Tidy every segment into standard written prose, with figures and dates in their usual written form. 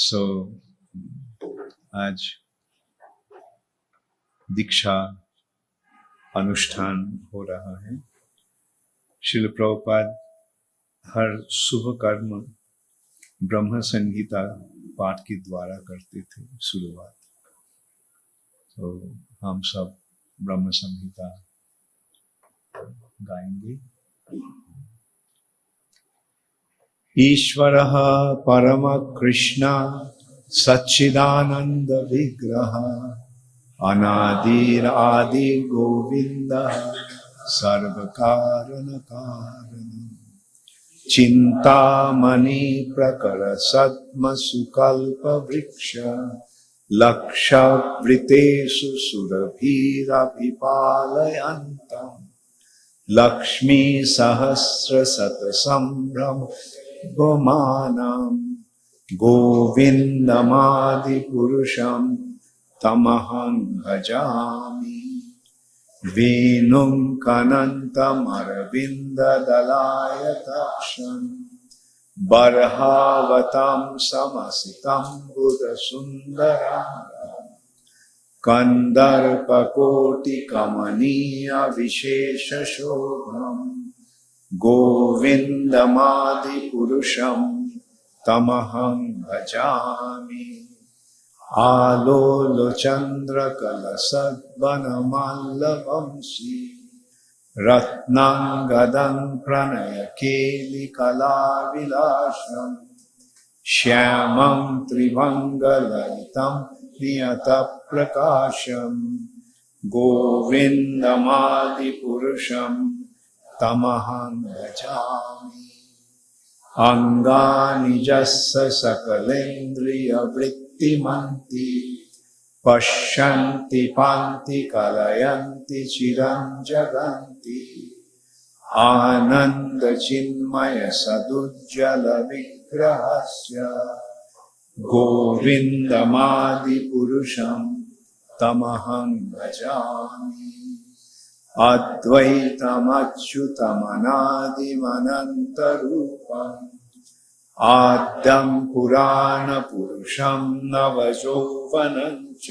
सो आज दीक्षा अनुष्ठान हो रहा है। श्रील प्रभुपाद हर शुभ कर्म ब्रह्म संहिता पाठ के द्वारा करते थे शुरुआत। तो हम सब ब्रह्म संहिता गाएंगे। ईश्वरः परम कृष्ण सच्चिदानंद विग्रह अनादिर आदि गोविंद सर्व कारण कारण चिंतामणि प्रकर सद्म सुकल्प वृक्ष लक्षवृतेषु सुरभिरभिपालयन्तम् लक्ष्मी सहस्र शत संभ्रम गुमानम् गोविंदमादि पुरुषं तमहं भजामि वेणुं कनन्तमरविन्ददलायताक्षं बर्हावतं समसितं बुधसुन्दरं कंदर्पकोटिकमनीय विशेषशोभम् गोविन्दमादिपुरुषं तमहं भजामि आलोलचन्द्रकलशद्वनमाल्लवंशी रत्नांगदं प्रणयकेलिकलाविलासं श्यामं त्रिभंगललितं नियतप्रकाशं गोविन्दमादिपुरुषं तमहं भजामि अंगानि यस्य सकलेन्द्रियवृत्तिमन्ति पश्यन्ति पान्ति कलयन्ति चिरं जगन्ति आनन्दचिन्मय सदुज्ज्वलविग्रहस्य गोविन्दमादिपुरुषं तमहं भजामि अद्वैतमच्युतमनादिमनन्तरूपम् आद्यं पुराणपुरुषं नवयौवनं च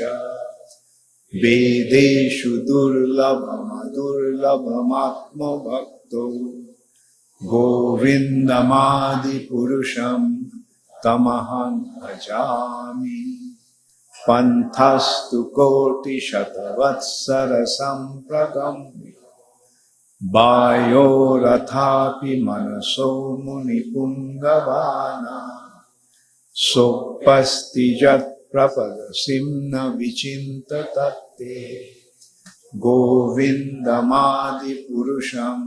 वेदेषु दुर्लभमदुर्लभमात्मभक्तो गोविन्दमादिपुरुषं तमहं भजामि पन्थस्तु कोटिशतवत्सरसम्प्रगम्य वायोरथापि मनसो मुनिपुङ्गवानां सोपस्ति यत्प्रपदसिं न विचिन्ततत्ते गोविन्दमादिपुरुषं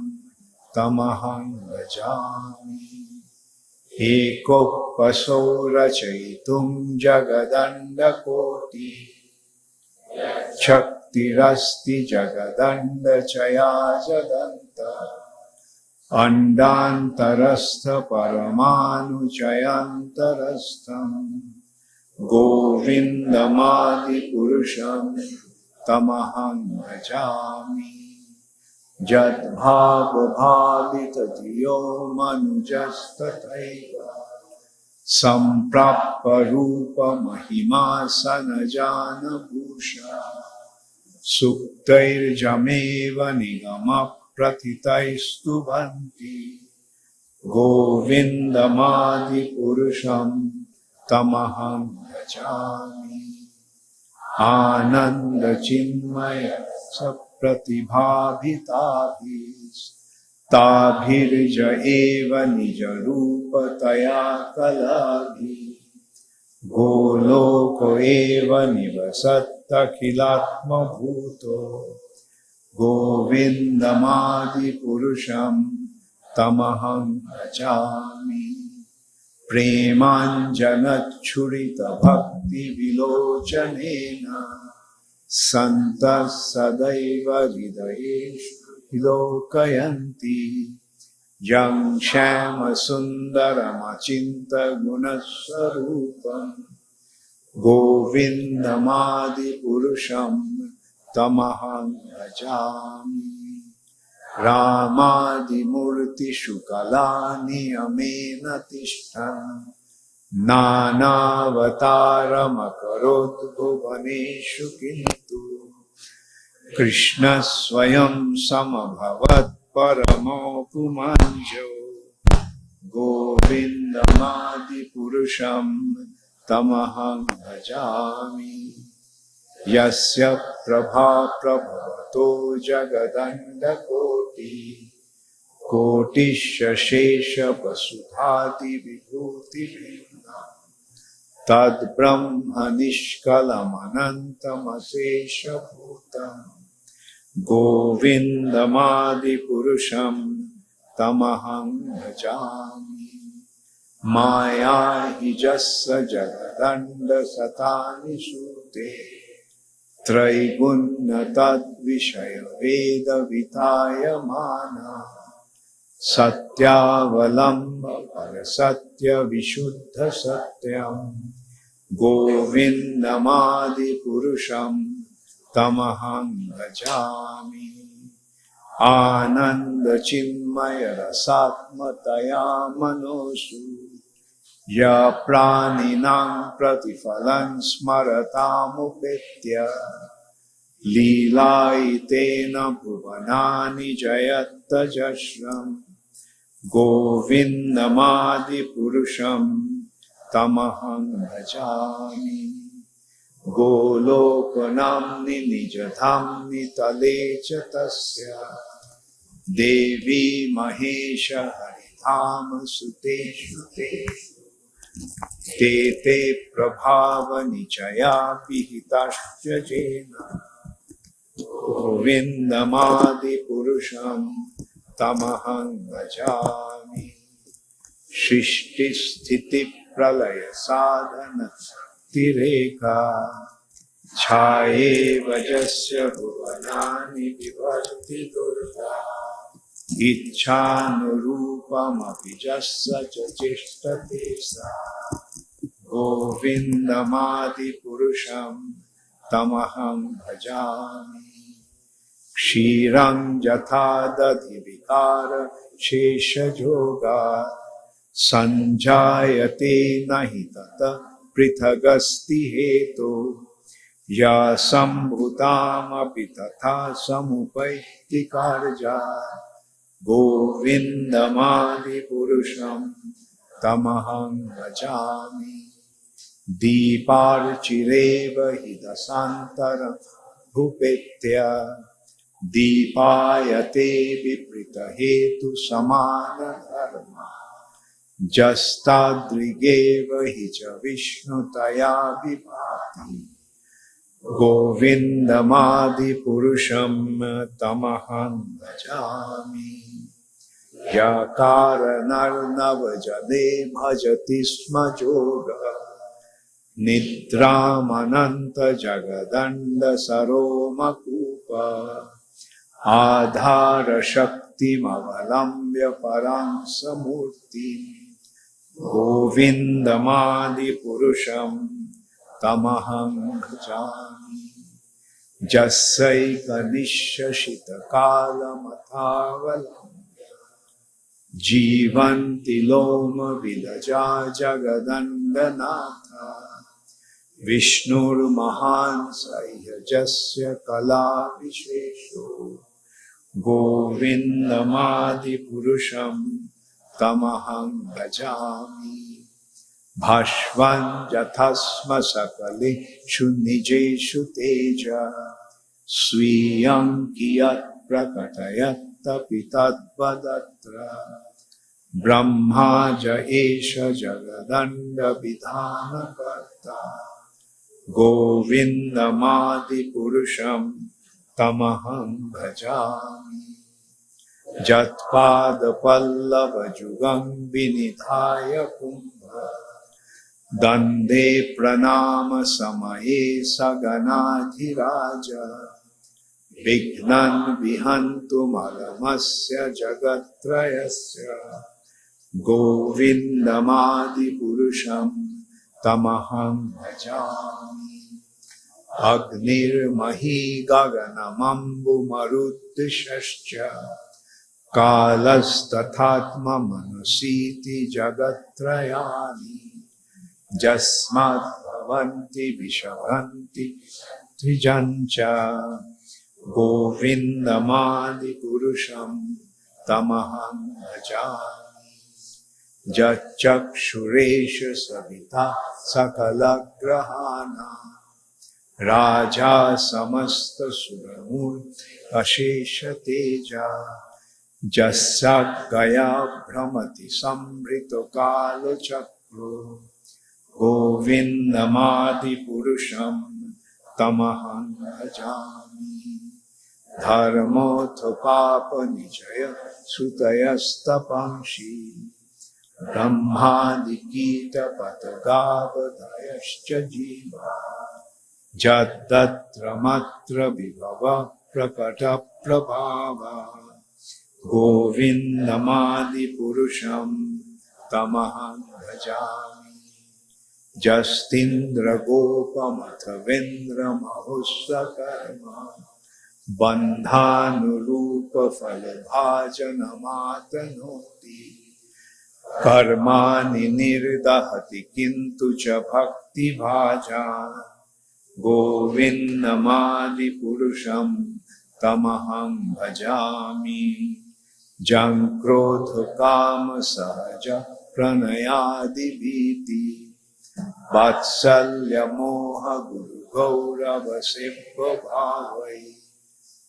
तमहं भजामि एकोपसो रचयितुं जगदण्डकोटि शक्तिरस्ति जगदण्डचया जगन्त अण्डान्तरस्थ परमाणुचयान्तरस्थं गोविन्दमादिपुरुषं तमहं भजामि यद्भावभावितधियो मनुजस्तथैव सम्प्राप्य रूपमहिमा सनजानभूषा सुक्तैर्जमेव निगमप्रथितैस्तुवन्ति गोविन्दमादिपुरुषं तमहं भजामि आनन्दचिन्मय सप्रतिभाभिताभिस्ताभिर्ज एव निजरूपतया कलाभिः गोलोको एव निवसत्यखिलात्मभूतो गोविन्दमादिपुरुषं तमहं भजामि प्रेमाञ्जनच्छुरितभक्तिविलोचनेन सन्तः सदैव हृदयेषु विलोकयन्ति यं श्यामसुन्दरमचिन्त्यगुणस्वरूपं गोविन्दमादिपुरुषं तमहं भजामि रामादिमूर्तिषु कलानियमेन तिष्ठन् नानावतारमकरोत् भुवनेषु किन्तु कृष्ण स्वयं समभवत् परमो पुमांजो गोविन्दमादिपुरुषं तमहं भजामि यस्य प्रभा प्रभवतो जगदण्डकोटि कोटिशेष वसुधाति विभूतिभिन्ना तद्ब्रह्म निष्कलमनन्तमशेषभूतम् गोविन्दमादिपुरुषं तमहं भजामि माया हि यस्य जगदण्डशतानि सूते त्रैगुण्य तद्विषयवेदवितायमाना सत्यावलम्ब परसत्यविशुद्धसत्यम् गोविन्दमादिपुरुषं तमहं भजामि आनन्दचिन्मयरसात्मतया मनोषु या प्राणिनां प्रतिफलं स्मरतामुपेत्य लीलायितेन भुवनानि जयत्यजस्रम् गोविन्दमादिपुरुषं तमहं भजामि गोलोकनाम्नि निजधाम्नि तले च तस्य देवी महेश हरिधाम सुतेषु तेषु ते ते प्रभावनिचया पिहिताश्च जेन गोविन्दमादिपुरुषं तमहं भजामि सृष्टिस्थितिप्रलयसाधनतिरेका छायेव यस्य भुवनानि बिभर्ति दुर्गा इच्छानुरूपमपि यस्य च चेष्टते सा गोविन्दमादिपुरुषं तमहं भजामि क्षीरं यथा दधिविकार शेषजोगा सञ्जायते न हि ततः पृथगस्ति हेतो या सम्भूतामपि तथा समुपैति कार्या गोविन्दमादिपुरुषं तमहं भजामि दीपार्चिरेव हि दशान्तरं भूपेत्य दीपायते विपरीतहेतु समानधर्मा जस्तादृगेव हि च विष्णुतया विभाति गोविन्दमादिपुरुषं तमहं भजामि यकारणर्नवजने भजति स्म जोगः निद्रामनन्तजगदण्डसरोमकूप आधारशक्तिमवलम्ब्य परां समूर्तिम् गोविन्दमादिपुरुषं तमहं भजामि जस्यैकनिश्यसितकालमथावलम्ब्य जीवन्ति लोमविलजा जगदण्डनाथ विष्णुर्महान् सह्यजस्य कलाविशेषो गोविन्दमादिपुरुषं तमहं भजामि भास्वन् यथा स्म सकलेषु निजेषु तेज स्वीयं कियत् प्रकटयत्तपि तद्वदत्र ब्रह्मा च एष जगदण्डविधानकर्ता गोविन्दमादिपुरुषं तमहं भजामि जत्पादपल्लवयुगं विनिधाय कुम्भ दन्दे प्रणाम समये सगनाधिराज विघ्नं विहन्तुमलमस्य जगत्त्रयस्य गोविन्दमादिपुरुषं तमहं भजामि अग्निर्मही गगनमम्बुमरुद्दिशश्च कालस्तथात्ममनुसीति जगत्त्रयाणि Jasmat bhavanti vishavanti trijancha Govindamadi purusham tamaham bhajami Jachakshuresha savita sakala grahana Raja samasta suramur ashesha teja Jasagaya brahmati samrito kalo chakro Govindamadi purusham tamaham bhajami Dharmotha papa nijaya sutayastapamshi Brahmadi kita patagavadayascha jiva Jatatra matra vibhava prakata prabhava Govindamadi purusham tamaham bhajami Justindra gopa mathavendra mahussa karma Bandhanurupa falabhajanamathanoti Karmani nirdahati kintu cha bhakti bhaja Govindamadi purusham tamaham bhajami Jankrodha kama sahaja pranayadi bhiti Vatsalya moha guru gaurava sibha bhavai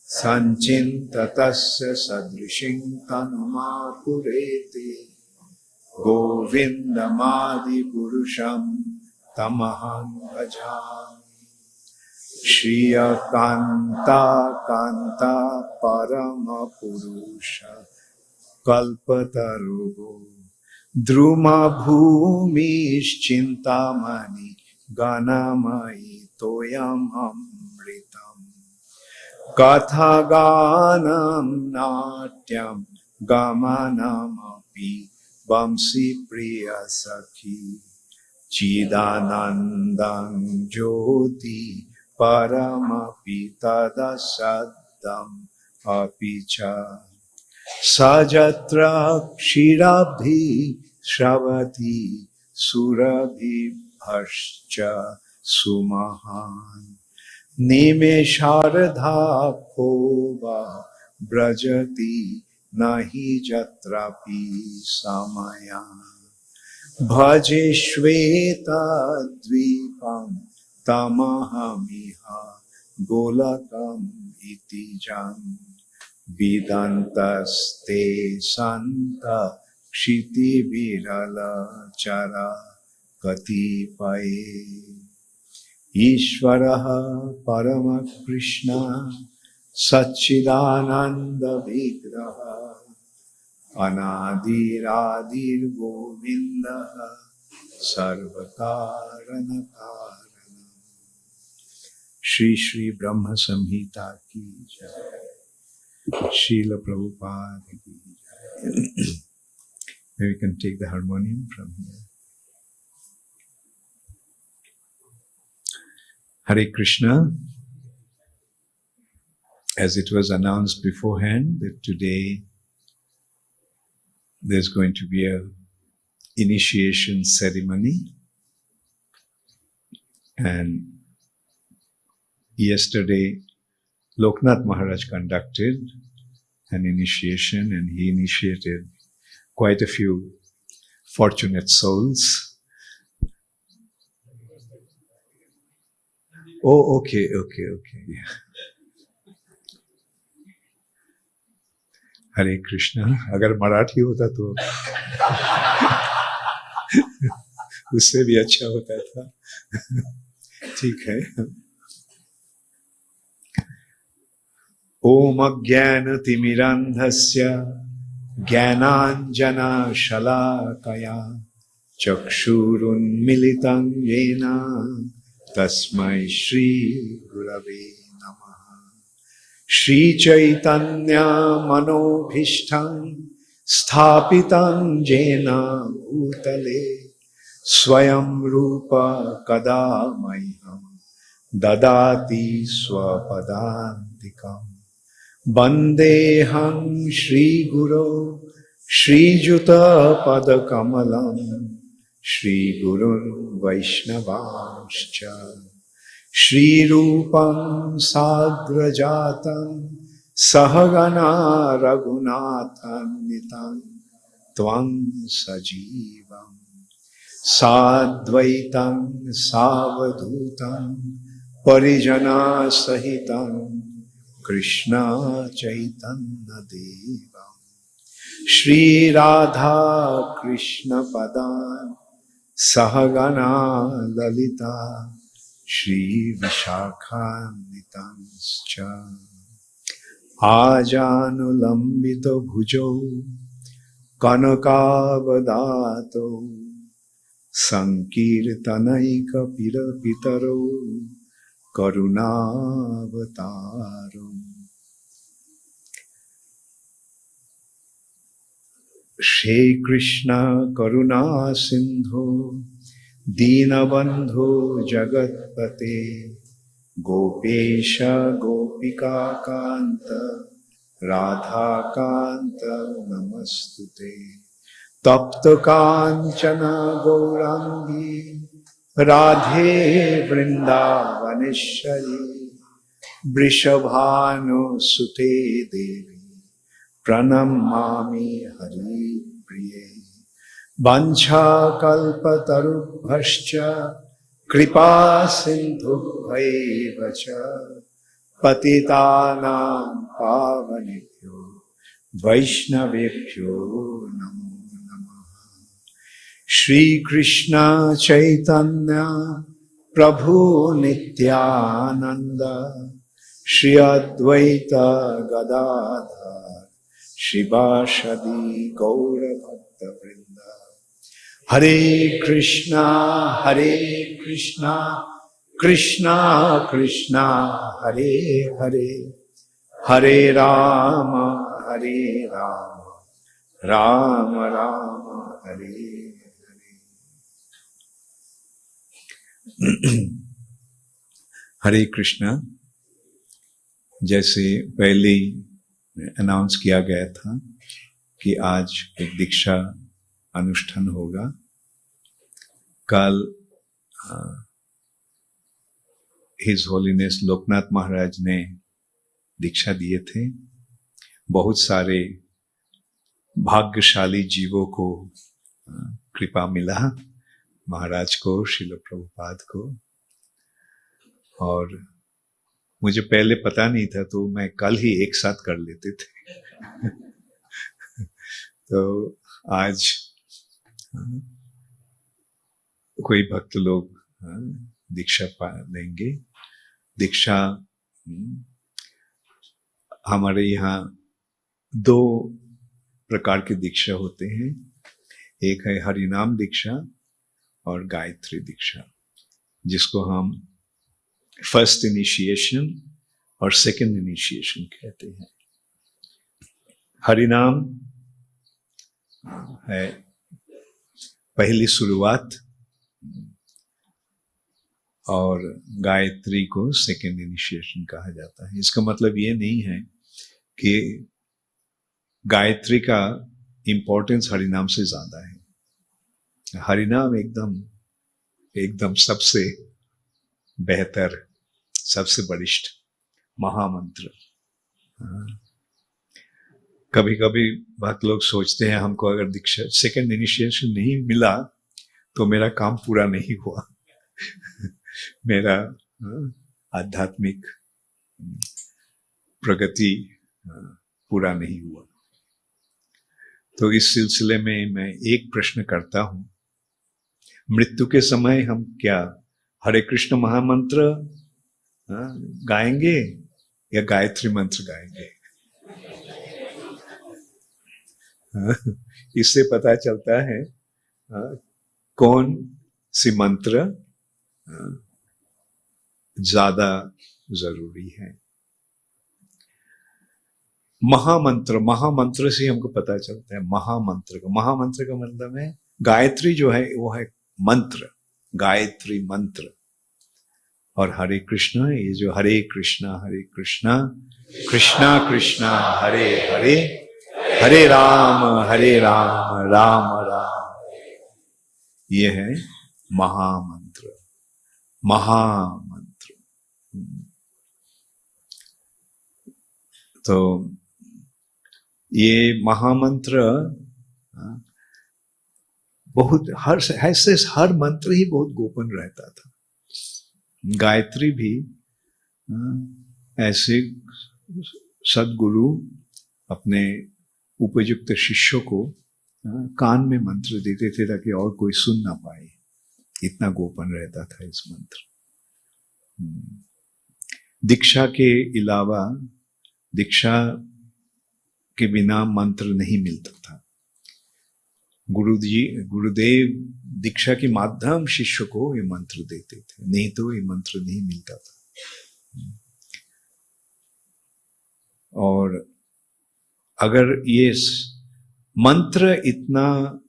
Sancintatasya sadrishing tanuma pureti Govindamadi purusham tamaham bhajami Shriya kanta kanta parama purusha kalpatarugo Druma bhumischintamani ganamai toyam amritam Kathaganam natyam gamanamapi Vamsi priya sakhi Chidanandam jyoti paramapi tadasaddam apicha Sajatra kshirabhi shravati surabhi bhascha sumahan Nimesharadha phova brajati nahi jatrapi samaya Bhaje shveta dvipam tamahamiha golakam iti jam Vidantaste santa kshiti virala chara katipaye Ishvaraha parama Krishna Satchidananda vigraha Anadiradir Govindaha Sarvakarana Karana Shri Shri Brahma Samhita ki jai Srila Prabhupada ki jai Maybe we can take the harmonium from here. Hare Krishna. As it was announced beforehand that today there's going to be a initiation ceremony, and yesterday Loknath Maharaj conducted an initiation, and he initiated quite a few fortunate souls. Oh, okay. हरे कृष्णा. अगर मराठी होता तो उससे भी अच्छा होता था. ठीक है. ओम अज्ञानतिमिरान्धस्य ज्ञानाञ्जना शलाकया चक्षुरुन्मिलितं येन तस्मै श्री गुरवे नमः. श्री चैतन्य मनोभीष्टं स्थापितं येन भूतले स्वयं रूप कदा मह्यं ददाति स्वपदान्तिकम्. वन्देऽहं श्रीगुरो श्रीयुतपदकमलं श्रीगुरुन् वैष्णवांश्च श्रीरूपं साग्रजातं सहगणा रघुनाथान्वितं त्वं सजीवं साद्वैतं सावधूतं परिजनसहितं कृष्ण चैतन्य देवं श्री राधा कृष्ण पदान् सहगणा ललिता श्री विशाखान्वितांश्च आजानुलम्बितो भुजौ कनकावदातो संकीर्तनैकपितरो करुणावतारो। श्री कृष्ण करुणा सिंधु दीनबंधु जगत्पते गोपेश गोपिका कांत राधा कांत नमस्तुते। तप्त कांचन गौरांगी राधे वृंदावनेश्वरी वृषभानुसुते देवी प्रणमामि हरिप्रिये। वाञ्छाकल्पतरुभ्यश्च कृपा सिन्धुभ्यैव च पतितानां पावनेभ्यो वैष्णवेभ्यो नमो नमः। श्री कृष्ण चैतन्य प्रभु नित्यानंद श्री अद्वैत गदाधर शिवासदि गौर भक्त वृंद। हरे कृष्णा कृष्णा कृष्णा हरे हरे हरे राम राम राम हरे हरे। हरे कृष्णा। जैसे पहले अनाउंस किया गया था कि आज एक दीक्षा अनुष्ठान होगा। कल हिज होलीनेस लोकनाथ महाराज ने दीक्षा दिए थे। बहुत सारे भाग्यशाली जीवों को कृपा मिला, महाराज को, श्रील प्रभुपाद को। और मुझे पहले पता नहीं था तो मैं कल ही एक साथ कर लेते थे। तो आज कोई भक्त लोग दीक्षा लेंगे। दीक्षा हमारे यहाँ 2 प्रकार की दीक्षा होते हैं। एक है हरिनाम दीक्षा और गायत्री दीक्षा, जिसको हम फर्स्ट इनिशिएशन और सेकंड इनिशिएशन कहते हैं। हरिनाम है पहली शुरुआत और गायत्री को सेकंड इनिशिएशन कहा जाता है। इसका मतलब ये नहीं है कि गायत्री का इंपॉर्टेंस हरिनाम से ज्यादा है। हरिनाम एकदम सबसे बेहतर, सबसे वरिष्ठ महामंत्र। कभी कभी भक्त लोग सोचते हैं हमको अगर दीक्षा सेकंड इनिशिएशन नहीं मिला तो मेरा काम पूरा नहीं हुआ, मेरा आध्यात्मिक प्रगति पूरा नहीं हुआ। तो इस सिलसिले में मैं एक प्रश्न करता हूं, मृत्यु के समय हम क्या हरे कृष्ण महामंत्र गाएंगे या गायत्री मंत्र गाएंगे? इससे पता चलता है कौन सी मंत्र ज्यादा जरूरी है। महामंत्र से हमको पता चलता है महामंत्र का मतलब है गायत्री जो है वो है मंत्र, गायत्री मंत्र। और हरे कृष्ण, ये जो हरे कृष्णा कृष्णा कृष्णा हरे हरे, हरे राम राम राम, ये है महामंत्र। महामंत्र। तो ये महामंत्र बहुत हर मंत्र ही बहुत गोपन रहता था। गायत्री भी ऐसे सद्गुरु अपने उपयुक्त शिष्यों को कान में मंत्र देते थे ताकि और कोई सुन ना पाए, इतना गोपन रहता था इस मंत्र। दीक्षा के अलावा, दीक्षा के बिना मंत्र नहीं मिलता था। गुरुदेव दीक्षा के माध्यम शिष्य को ये मंत्र देते थे, नहीं तो ये मंत्र नहीं मिलता था। और अगर ये मंत्र इतना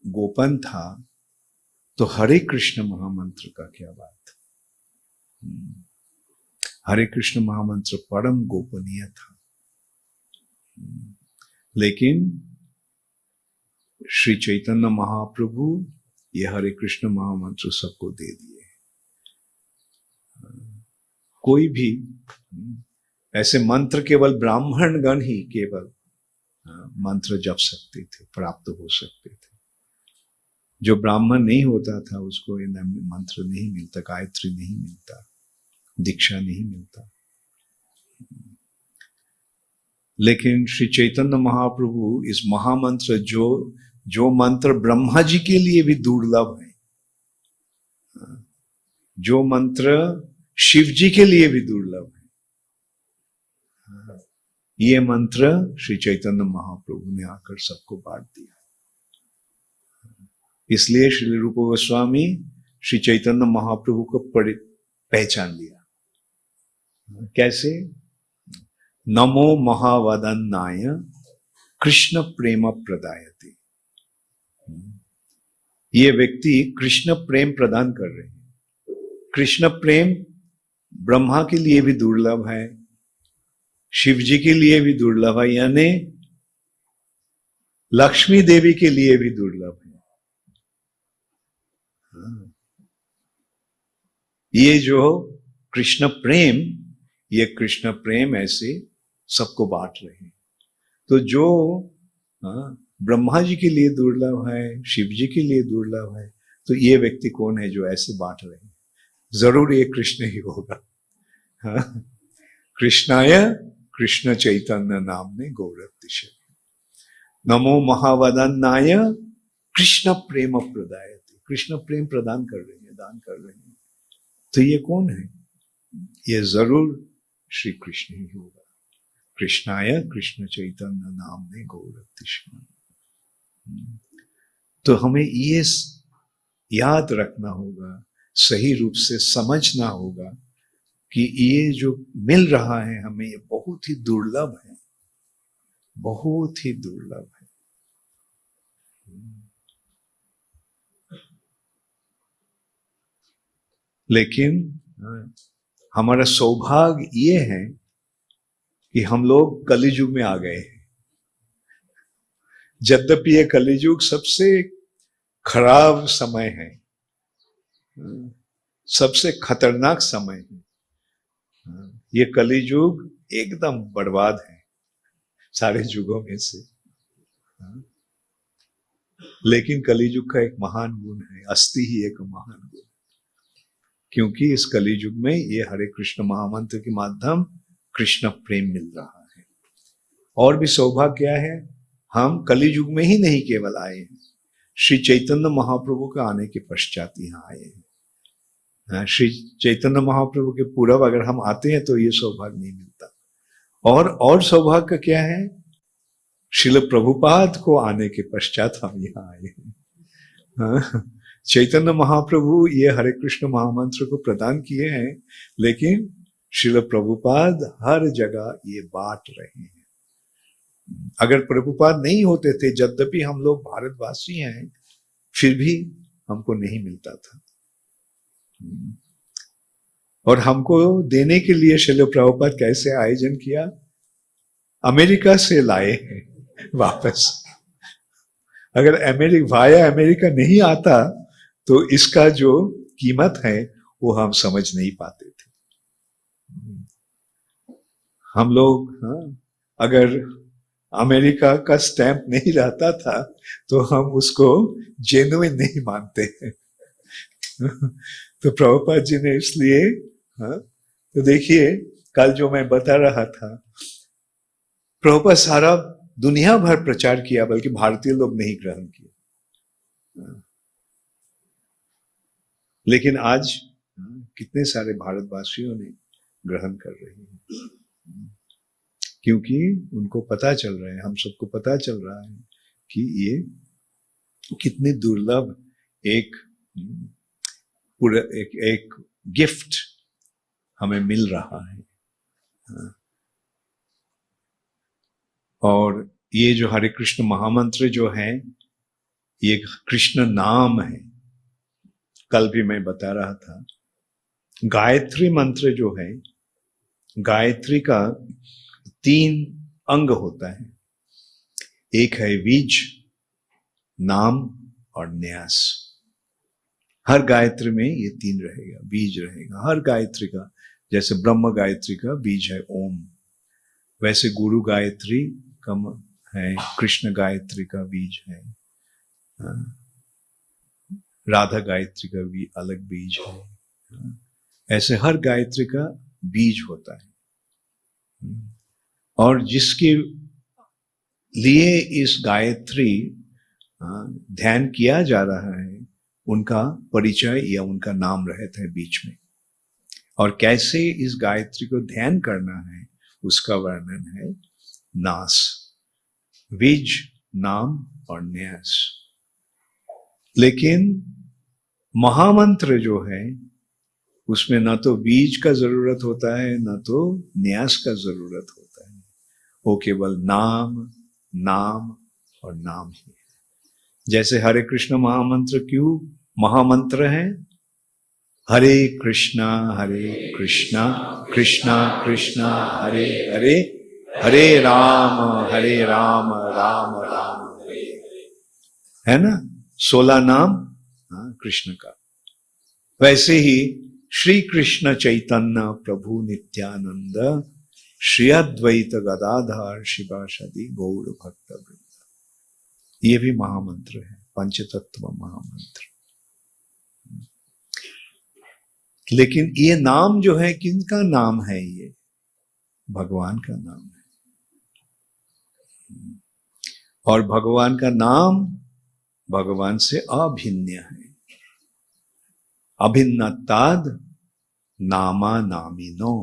गोपन था तो हरे कृष्ण महामंत्र का क्या बात। हरे कृष्ण महामंत्र परम गोपनीय था, लेकिन श्री चैतन्य महाप्रभु ये हरे कृष्ण महामंत्र सबको दे दिए। कोई भी ऐसे मंत्र केवल ब्राह्मण गण ही केवल मंत्र जप सकते थे, प्राप्त हो सकते थे। जो ब्राह्मण नहीं होता था उसको ये मंत्र नहीं मिलता, गायत्री नहीं मिलता, दीक्षा नहीं मिलता। लेकिन श्री चैतन्य महाप्रभु इस महामंत्र जो मंत्र ब्रह्मा जी के लिए भी दुर्लभ है, जो मंत्र शिव जी के लिए भी दुर्लभ है, ये मंत्र श्री चैतन्य महाप्रभु ने आकर सबको बांट दिया। इसलिए श्री रूप गोस्वामी श्री चैतन्य महाप्रभु को पहचान लिया। कैसे? नमो महावदन्नाय कृष्ण प्रेम प्रदायते। ये व्यक्ति कृष्ण प्रेम प्रदान कर रहे हैं। कृष्ण प्रेम ब्रह्मा के लिए भी दुर्लभ है, शिव जी के लिए भी दुर्लभ है, यानी लक्ष्मी देवी के लिए भी दुर्लभ है। ये जो कृष्ण प्रेम, ये कृष्ण प्रेम ऐसे सबको बांट रहे हैं। तो जो ब्रह्मा जी के लिए दुर्लभ है, शिव जी के लिए दुर्लभ है, तो ये व्यक्ति कौन है जो ऐसे बांट रहे हैं? जरूर ये कृष्ण ही होगा। कृष्णाय कृष्ण चैतन्य नामने गौरतिशय। नमो महावदन्नाय कृष्ण प्रेम प्रदायते। कृष्ण प्रेम प्रदान कर रहे हैं, दान कर रहे हैं। तो ये कौन है? ये जरूर श्री कृष्ण ही होगा। कृष्णाय कृष्ण चैतन्य नामने गौरतिशय। तो हमें ये याद रखना होगा, सही रूप से समझना होगा कि ये जो मिल रहा है हमें, ये बहुत ही दुर्लभ है, बहुत ही दुर्लभ है। लेकिन हमारा सौभाग्य ये है कि हम लोग कलियुग में आ गए हैं। यद्यपि ये कलियुग सबसे खराब समय है, सबसे खतरनाक समय है। ये कलियुग एकदम बर्बाद है सारे युगों में से। लेकिन कलियुग का एक महान गुण है, अस्ति ही एक महान गुण, क्योंकि इस कलियुग में ये हरे कृष्ण महामंत्र के माध्यम कृष्ण प्रेम मिल रहा है। और भी सौभाग्य क्या है, हम कलियुग में ही नहीं केवल आए हैं, श्री चैतन्य महाप्रभु के आने के पश्चात यहाँ आए हैं। श्री चैतन्य महाप्रभु के पूर्व अगर हम आते हैं तो ये सौभाग्य नहीं मिलता। और सौभाग्य का क्या है, श्रील प्रभुपाद को आने के पश्चात हम यहाँ आए हैं। चैतन्य महाप्रभु ये हरे कृष्ण महामंत्र को प्रदान किए हैं, लेकिन श्रील प्रभुपाद हर जगह ये बांट रहे हैं। अगर प्रभुपाद नहीं होते थे, यद्यपि हम लोग भारतवासी हैं, फिर भी हमको नहीं मिलता था। और हमको देने के लिए श्रील प्रभुपाद कैसे आयोजन किया, अमेरिका से लाए हैं वापस। अगर अमेरिका नहीं आता तो इसका जो कीमत है वो हम समझ नहीं पाते थे। हम लोग अगर अमेरिका का स्टैंप नहीं रहता था तो हम उसको जेन्युइन नहीं मानते हैं। तो प्रभुपाद जी ने इसलिए तो देखिए कल जो मैं बता रहा था, प्रभुपाद सारा दुनिया भर प्रचार किया, बल्कि भारतीय लोग नहीं ग्रहण किया। लेकिन आज कितने सारे भारतवासियों ने ग्रहण कर रहे हैं, क्योंकि उनको पता चल रहा है, हम सबको पता चल रहा है कि ये कितने दुर्लभ एक पूरा एक गिफ्ट हमें मिल रहा है। और ये जो हरे कृष्ण महामंत्र जो है, ये कृष्ण नाम है। कल भी मैं बता रहा था, गायत्री मंत्र जो है, गायत्री का 3 अंग होता है। एक है बीज, नाम और न्यास। हर गायत्री में ये 3 रहेगा, बीज रहेगा हर गायत्री का। जैसे ब्रह्म गायत्री का बीज है ओम, वैसे गुरु गायत्री का है, कृष्ण गायत्री का बीज है, राधा गायत्री का भी अलग बीज है। ऐसे हर गायत्री का बीज होता है। और जिसके लिए इस गायत्री ध्यान किया जा रहा है, उनका परिचय या उनका नाम रहता है बीच में। और कैसे इस गायत्री को ध्यान करना है, उसका वर्णन है नास, बीज, नाम और न्यास। लेकिन महामंत्र जो है, उसमें ना तो बीज का जरूरत होता है, ना तो न्यास का जरूरत होता है। वो केवल नाम, नाम और नाम ही है। जैसे हरे कृष्ण महामंत्र क्यों महामंत्र है? हरे कृष्णा कृष्णा कृष्णा हरे हरे, हरे राम राम राम हरे, है ना? 16 नाम कृष्ण का। वैसे ही श्री कृष्ण चैतन्य प्रभु नित्यानंद श्री अद्वैत गदाधर शिवासदि गौर भक्त वृंद, ये भी महामंत्र है, पंचतत्व महामंत्र। लेकिन ये नाम जो है, किनका नाम है? ये भगवान का नाम है। और भगवान का नाम भगवान से अभिन्न है। अभिन्नताद नामा नामिनो,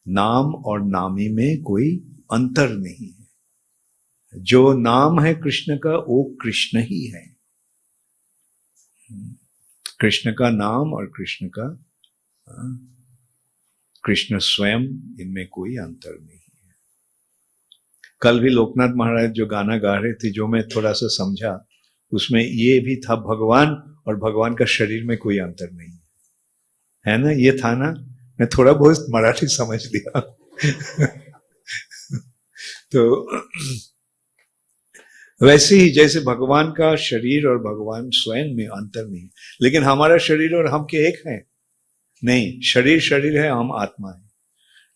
नाम और नामी में कोई अंतर नहीं है। जो नाम है कृष्ण का, वो कृष्ण ही है। कृष्ण का नाम और कृष्ण का कृष्ण स्वयं, इनमें कोई अंतर नहीं है। कल भी लोकनाथ महाराज जो गाना गा रहे थे, जो मैं थोड़ा सा समझा, उसमें ये भी था, भगवान और भगवान का शरीर में कोई अंतर नहीं है ना? ये था ना? मैं थोड़ा बहुत मराठी समझ लिया। तो वैसे ही जैसे भगवान का शरीर और भगवान स्वयं में अंतर नहीं, लेकिन हमारा शरीर और हम के एक है नहीं। शरीर शरीर है, हम आत्मा है।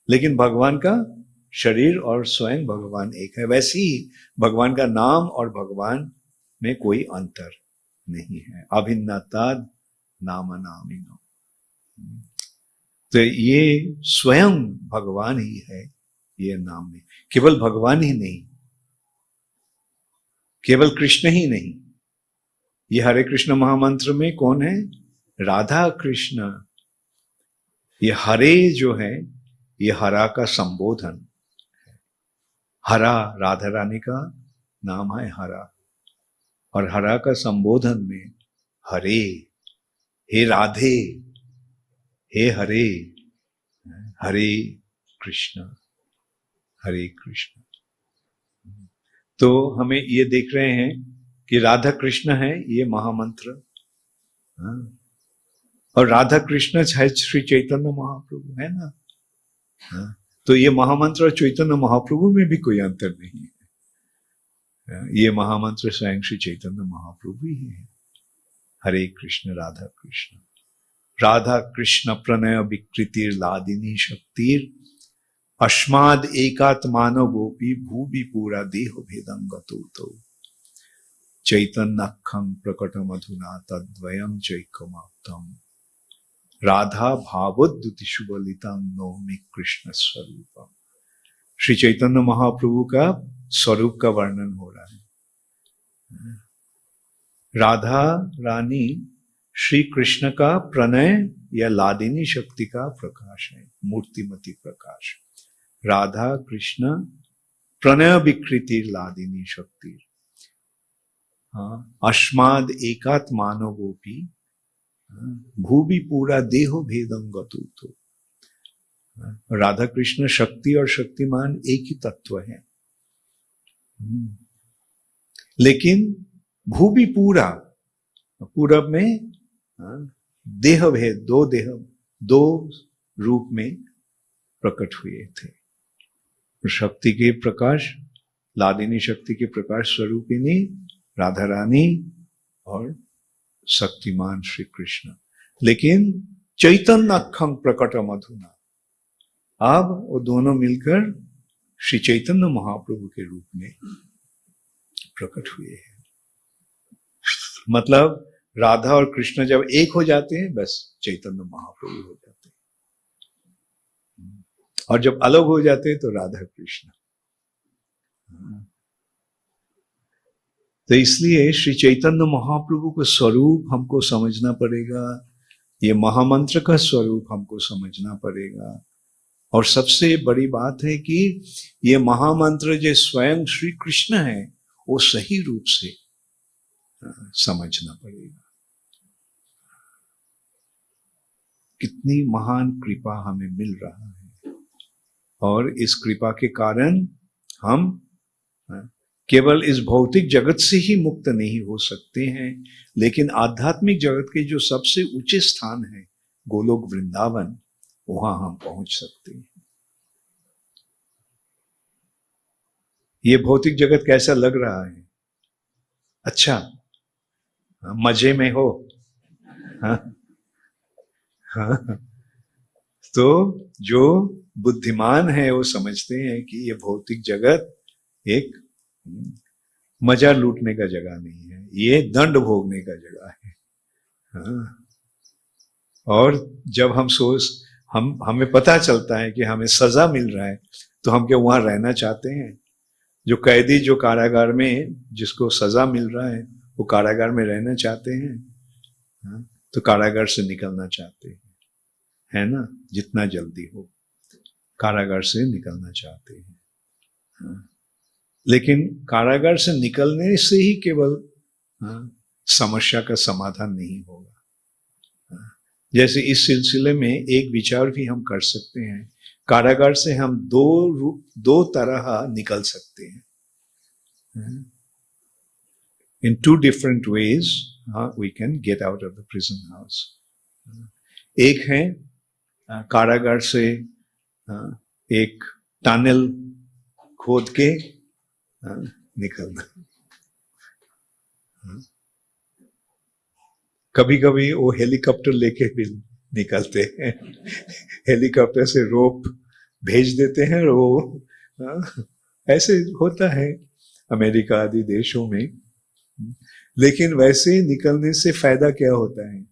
लेकिन भगवान का शरीर और स्वयं भगवान एक है। वैसे ही भगवान का नाम और भगवान में कोई अंतर नहीं है। अभिन्नता नाम नामिनो, तो ये स्वयं भगवान ही है। ये नाम में केवल भगवान ही नहीं, केवल कृष्ण ही नहीं। ये हरे कृष्ण महामंत्र में कौन है? राधा कृष्ण। ये हरे जो है, ये हरा का संबोधन। हरा राधा रानी का नाम है हरा, और हरा का संबोधन में हरे, हे राधे, हे हरे, हरे कृष्ण, हरे कृष्ण। तो हमें ये देख रहे हैं कि राधा कृष्ण है ये महामंत्र, और राधा कृष्ण है श्री चैतन्य महाप्रभु, है ना? तो ये महामंत्र और चैतन्य महाप्रभु में भी कोई अंतर नहीं है। ये महामंत्र स्वयं श्री चैतन्य महाप्रभु ही है। हरे कृष्ण राधा कृष्ण, राधा कृष्ण प्रणय विकृतिर लादिनी शक्तिर अस्माद एकात्मानो गोपी भूवि पूरा देह भेदं गतो चैतन्यखं प्रकट मधुना तद्वयं चैकमाप्तम राधा भावोद्युति शुभलितं नौमि कृष्ण स्वरूपम। श्री चैतन्य महाप्रभु का स्वरूप का वर्णन हो रहा है। राधा रानी श्री कृष्ण का प्रणय या लादिनी शक्ति का प्रकाश है, मूर्तिमती प्रकाश। राधा कृष्ण प्रणय विकृति लादिनी शक्ति अस्माद एकात्मानो गोपी भूवि पूरा देहो भेदं गतो। राधा कृष्ण शक्ति और शक्तिमान एक ही तत्व है, लेकिन भूवि पूरा पूरब में देह भेद, दो रूप में प्रकट हुए थे। शक्ति के प्रकाश, लादिनी शक्ति के प्रकाश स्वरूपिणी राधा रानी और शक्तिमान श्री कृष्ण। लेकिन चैतन्य अखंग प्रकट मधुना, अब वो दोनों मिलकर श्री चैतन्य महाप्रभु के रूप में प्रकट हुए हैं। मतलब राधा और कृष्ण जब एक हो जाते हैं, बस चैतन्य महाप्रभु हो जाते हैं, और जब अलग हो जाते हैं तो राधा कृष्ण। तो इसलिए श्री चैतन्य महाप्रभु का स्वरूप हमको समझना पड़ेगा, ये महामंत्र का स्वरूप हमको समझना पड़ेगा। और सबसे बड़ी बात है कि ये महामंत्र जो स्वयं श्री कृष्ण है, वो सही रूप से समझना पड़ेगा। कितनी महान कृपा हमें मिल रहा है, और इस कृपा के कारण हम केवल इस भौतिक जगत से ही मुक्त नहीं हो सकते हैं, लेकिन आध्यात्मिक जगत के जो सबसे ऊंचे स्थान है गोलोक वृंदावन, वहां हम पहुंच सकते हैं। ये भौतिक जगत कैसा लग रहा है? अच्छा, मजे में हो? हाँ? हाँ? तो जो बुद्धिमान है वो समझते हैं कि ये भौतिक जगत एक मजा लूटने का जगह नहीं है, ये दंड भोगने का जगह है। हाँ? और जब हमें पता चलता है कि हमें सजा मिल रहा है, तो हम क्या वहां रहना चाहते हैं? जो कैदी जो कारागार में जिसको सजा मिल रहा है, वो कारागार में रहना चाहते हैं? हाँ? तो कारागार से निकलना चाहते हैं, है ना? जितना जल्दी हो कारागार से निकलना चाहते हैं। हाँ? लेकिन कारागार से निकलने से ही केवल समस्या का समाधान नहीं होगा। जैसे इस सिलसिले में एक विचार भी हम कर सकते हैं, कारागार से हम दो तरह निकल सकते हैं। इन 2 different ways we can get out of the prison house. एक है कारागार से एक टनल खोद के निकलना। कभी कभी वो हेलीकॉप्टर लेके भी निकलते हैं, हेलीकॉप्टर से रोप भेज देते हैं, और वो ऐसे होता है अमेरिका आदि देशों में। लेकिन वैसे निकलने से फायदा क्या होता है?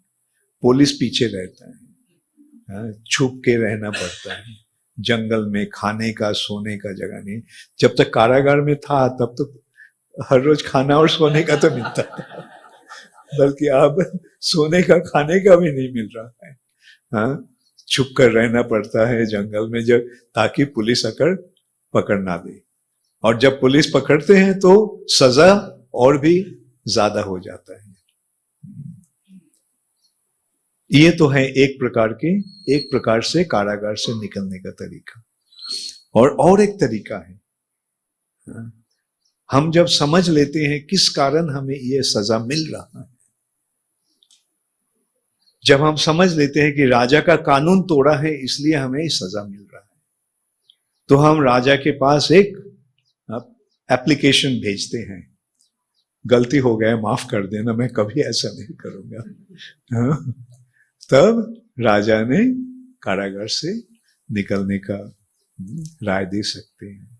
पुलिस पीछे रहता है, छुप के रहना पड़ता है जंगल में, खाने का सोने का जगह नहीं। जब तक कारागार में था तब तो हर रोज खाना और सोने का तो मिलता था, बल्कि अब सोने का खाने का भी नहीं मिल रहा है। हाँ, छुप कर रहना पड़ता है जंगल में, जब ताकि पुलिस आकर पकड़ ना दे। और जब पुलिस पकड़ते हैं तो सजा और भी ज्यादा हो जाता है। ये तो है एक प्रकार से कारागार से निकलने का तरीका। और एक तरीका है, हम जब समझ लेते हैं किस कारण हमें ये सजा मिल रहा है, जब हम समझ लेते हैं कि राजा का कानून तोड़ा है इसलिए हमें सजा मिल रहा है, तो हम राजा के पास एक एप्लीकेशन भेजते हैं, गलती हो गया, माफ कर देना, मैं कभी ऐसा नहीं करूंगा। तब राजा ने कारागार से निकलने का राय दे सकते हैं।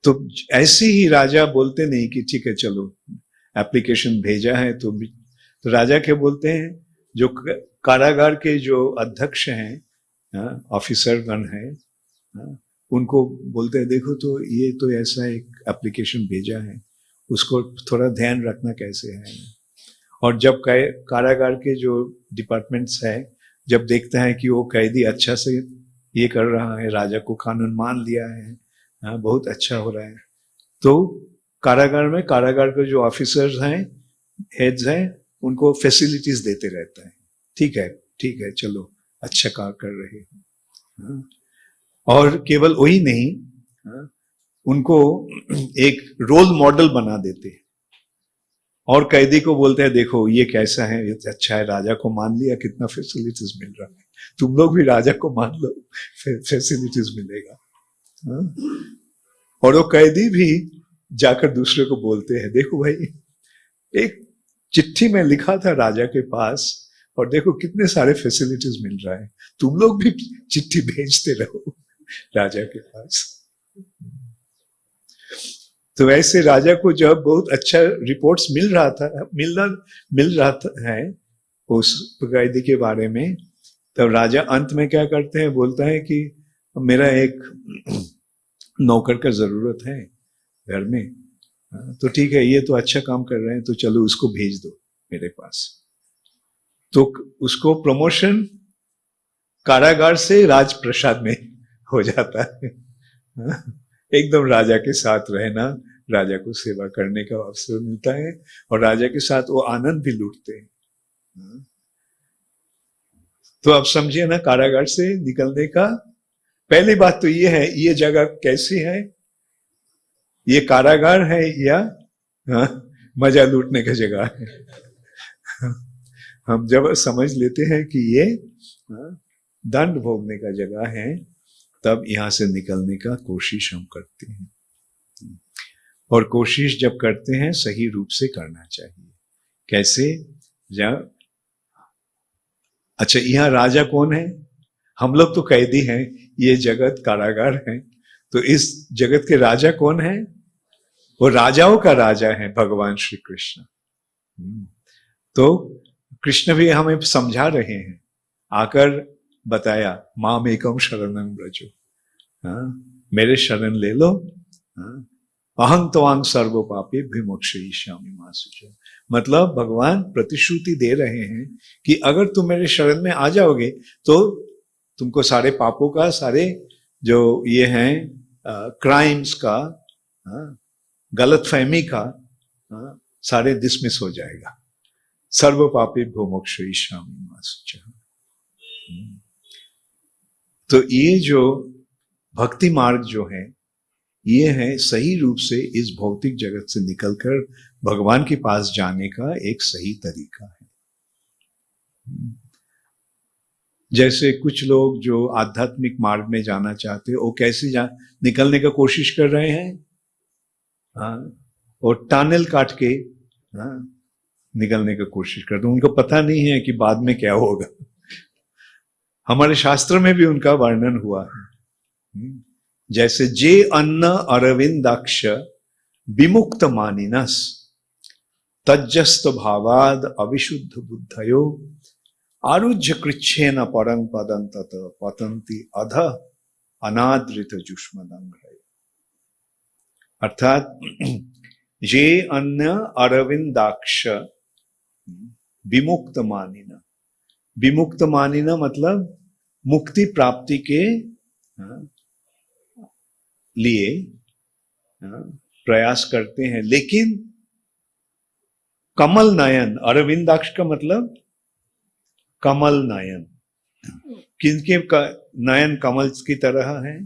तो ऐसे ही राजा बोलते नहीं कि ठीक है चलो एप्लीकेशन भेजा है तो राजा क्या बोलते हैं, जो कारागार के जो अध्यक्ष हैं, ऑफिसर गण है, उनको बोलते हैं देखो तो ये तो ऐसा एक एप्लीकेशन भेजा है, उसको थोड़ा ध्यान रखना कैसे है। और जब कारागार के जो डिपार्टमेंट्स है जब देखते हैं कि वो कैदी अच्छा से ये कर रहा है, राजा को कानून मान लिया है, बहुत अच्छा हो रहा है, तो कारागार के जो ऑफिसर्स हैं, हेड्स हैं, उनको फैसिलिटीज देते रहता है, ठीक है चलो अच्छा काम कर रहे हो। और केवल वही नहीं, उनको एक रोल मॉडल बना देते हैं और कैदी को बोलते हैं देखो ये कैसा है, ये अच्छा है, राजा को मान लिया, कितना फैसिलिटीज मिल रहा है, तुम लोग भी राजा को मान लो, फैसिलिटीज मिलेगा। और वो कैदी भी जाकर दूसरे को बोलते हैं देखो भाई एक चिट्ठी में लिखा था राजा के पास और देखो कितने सारे फैसिलिटीज मिल रहा है, तुम लोग भी चिट्ठी भेजते रहो राजा के पास। तो ऐसे राजा को जब बहुत अच्छा रिपोर्ट्स मिल रहा है उस कैदी के बारे में, तब राजा अंत में क्या करते हैं, बोलता है कि मेरा एक नौकर का जरूरत है घर में, तो ठीक है ये तो अच्छा काम कर रहे हैं तो चलो उसको भेज दो मेरे पास। तो उसको प्रमोशन कारागार से राजप्रसाद में हो जाता है। एकदम राजा के साथ रहना, राजा को सेवा करने का अवसर मिलता है और राजा के साथ वो आनंद भी लूटते हैं। तो आप समझिए ना, कारागार से निकलने का पहली बात तो ये है, ये जगह कैसी है, ये कारागार है या मजा लूटने की जगह है। हम जब समझ लेते हैं कि ये दंड भोगने का जगह है, तब यहां से निकलने का कोशिश हम करते हैं। और कोशिश जब करते हैं सही रूप से करना चाहिए। कैसे? जब अच्छा यहाँ राजा कौन है, हम लोग तो कैदी हैं, ये जगत कारागार है, तो इस जगत के राजा कौन है? वो राजाओं का राजा है भगवान श्री कृष्ण। तो कृष्ण भी हमें समझा रहे हैं, आकर बताया माम एकम शरणं व्रजो, मेरे शरण ले लो, अहं त्वां सर्व पापे विमोक्षयिष्यामि मा शुचः। मतलब भगवान प्रतिश्रुति दे रहे हैं कि अगर तुम मेरे शरण में आ जाओगे तो तुमको सारे पापों का, सारे जो ये हैं क्राइम्स का, गलतफहमी का, सारे डिसमिस हो जाएगा। सर्व पापे विमोक्षयिष्यामि मा शुचः। तो ये जो भक्ति मार्ग जो है, ये है सही रूप से इस भौतिक जगत से निकलकर भगवान के पास जाने का एक सही तरीका है। जैसे कुछ लोग जो आध्यात्मिक मार्ग में जाना चाहते हैं, वो कैसे निकलने का कोशिश कर रहे हैं, और टनल काट के निकलने का कोशिश करते हैं। उनको पता नहीं है कि बाद में क्या होगा। हमारे शास्त्र में भी उनका वर्णन हुआ है। जैसे जे अन्न अरविंदाक्ष विमुक्त मानिनस तज्जस्त भावाद अविशुद्ध बुद्धयो आरुज्य कृच्छेन परं पदं तत पतंति अध अनादृत जुष्मदंघ्रय। अर्थात ये अन्न अरविंदाक्ष विमुक्त मानिना, विमुक्त मानिना मतलब मुक्ति प्राप्ति के लिए प्रयास करते हैं, लेकिन कमल नयन, अरविंदाक्ष का मतलब कमल नयन, किनके नयन कमल की तरह है?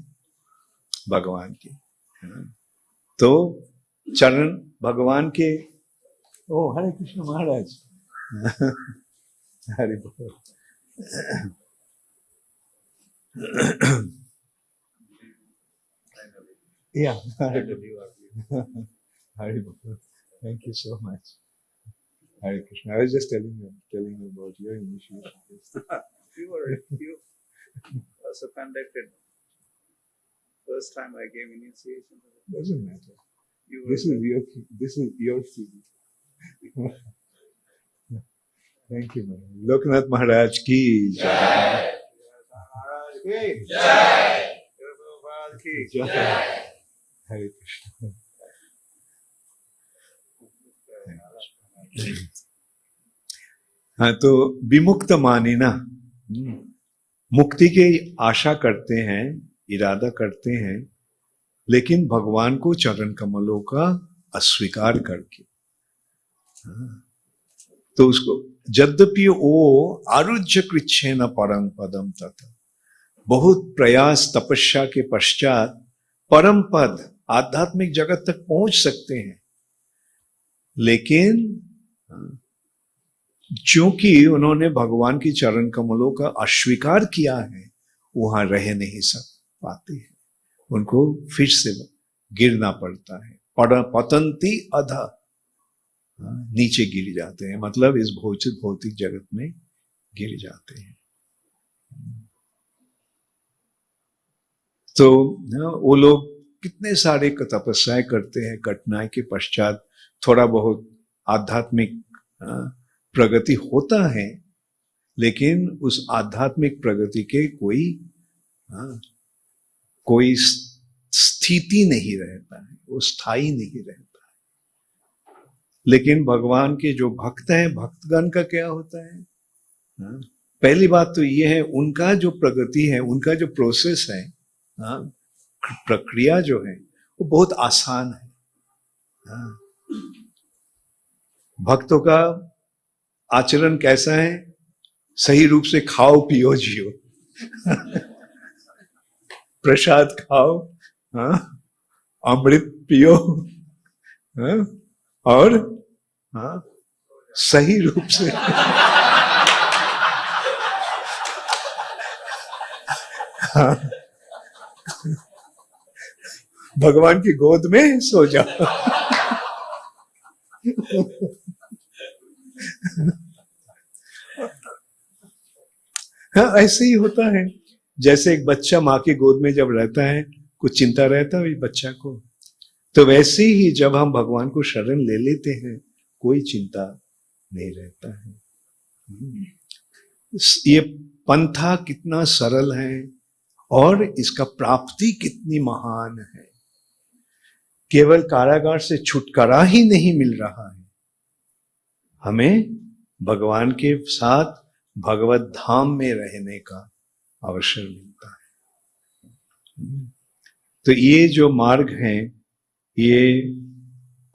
भगवान के। तो चरण भगवान के। ओ हरे कृष्ण महाराज। हरि बोल। Yeah, Hari Bol. Thank you so much. Hare Krishna. I was just telling you about your initiation. You also conducted first time I gave initiation. Doesn't matter. You This were is your CD. Thank you, man. Loknath Maharaj ki jai. Maharaj ki jai. Prabhupada ki Jai. Hare Krishna. हाँ, तो विमुक्त माने ना, मुक्ति की आशा करते हैं, इरादा करते हैं, लेकिन भगवान को चरण कमलों का अस्वीकार करके, तो उसको यद्यपि वो आरुज्य कृच्छे न परम पदम तथा, बहुत प्रयास तपस्या के पश्चात परम पद आध्यात्मिक जगत तक पहुंच सकते हैं, लेकिन क्योंकि उन्होंने भगवान की चरण कमलों का अस्वीकार किया है, वहां रह नहीं पाते हैं, उनको फिर से गिरना पड़ता है, पतंती अधा, नीचे गिर जाते हैं, मतलब इस भौतिक जगत में गिर जाते हैं। तो वो लोग कितने सारे तपस्याएं करते हैं, कठिनाई के पश्चात थोड़ा बहुत आध्यात्मिक प्रगति होता है, लेकिन उस आध्यात्मिक प्रगति के कोई स्थिति नहीं रहता है, वो स्थायी नहीं रहता है। लेकिन भगवान के जो भक्त हैं, भक्तगण का क्या होता है? पहली बात तो ये है, उनका जो प्रगति है, उनका जो प्रोसेस है, प्रक्रिया जो है, वो बहुत आसान है। भक्तों का आचरण कैसा है? सही रूप से खाओ पियो जियो, प्रसाद खाओ, अमृत पियो, और सही रूप से भगवान की गोद में सो जाओ। हाँ, ऐसे ही होता है। जैसे एक बच्चा माँ की गोद में जब रहता है, कुछ चिंता रहता है बच्चा को, तो वैसे ही जब हम भगवान को शरण ले लेते हैं, कोई चिंता नहीं रहता है। ये पंथा कितना सरल है और इसका प्राप्ति कितनी महान है। केवल कारागार से छुटकारा ही नहीं मिल रहा है, हमें भगवान के साथ भगवत धाम में रहने का अवसर मिलता है। तो ये जो मार्ग है, ये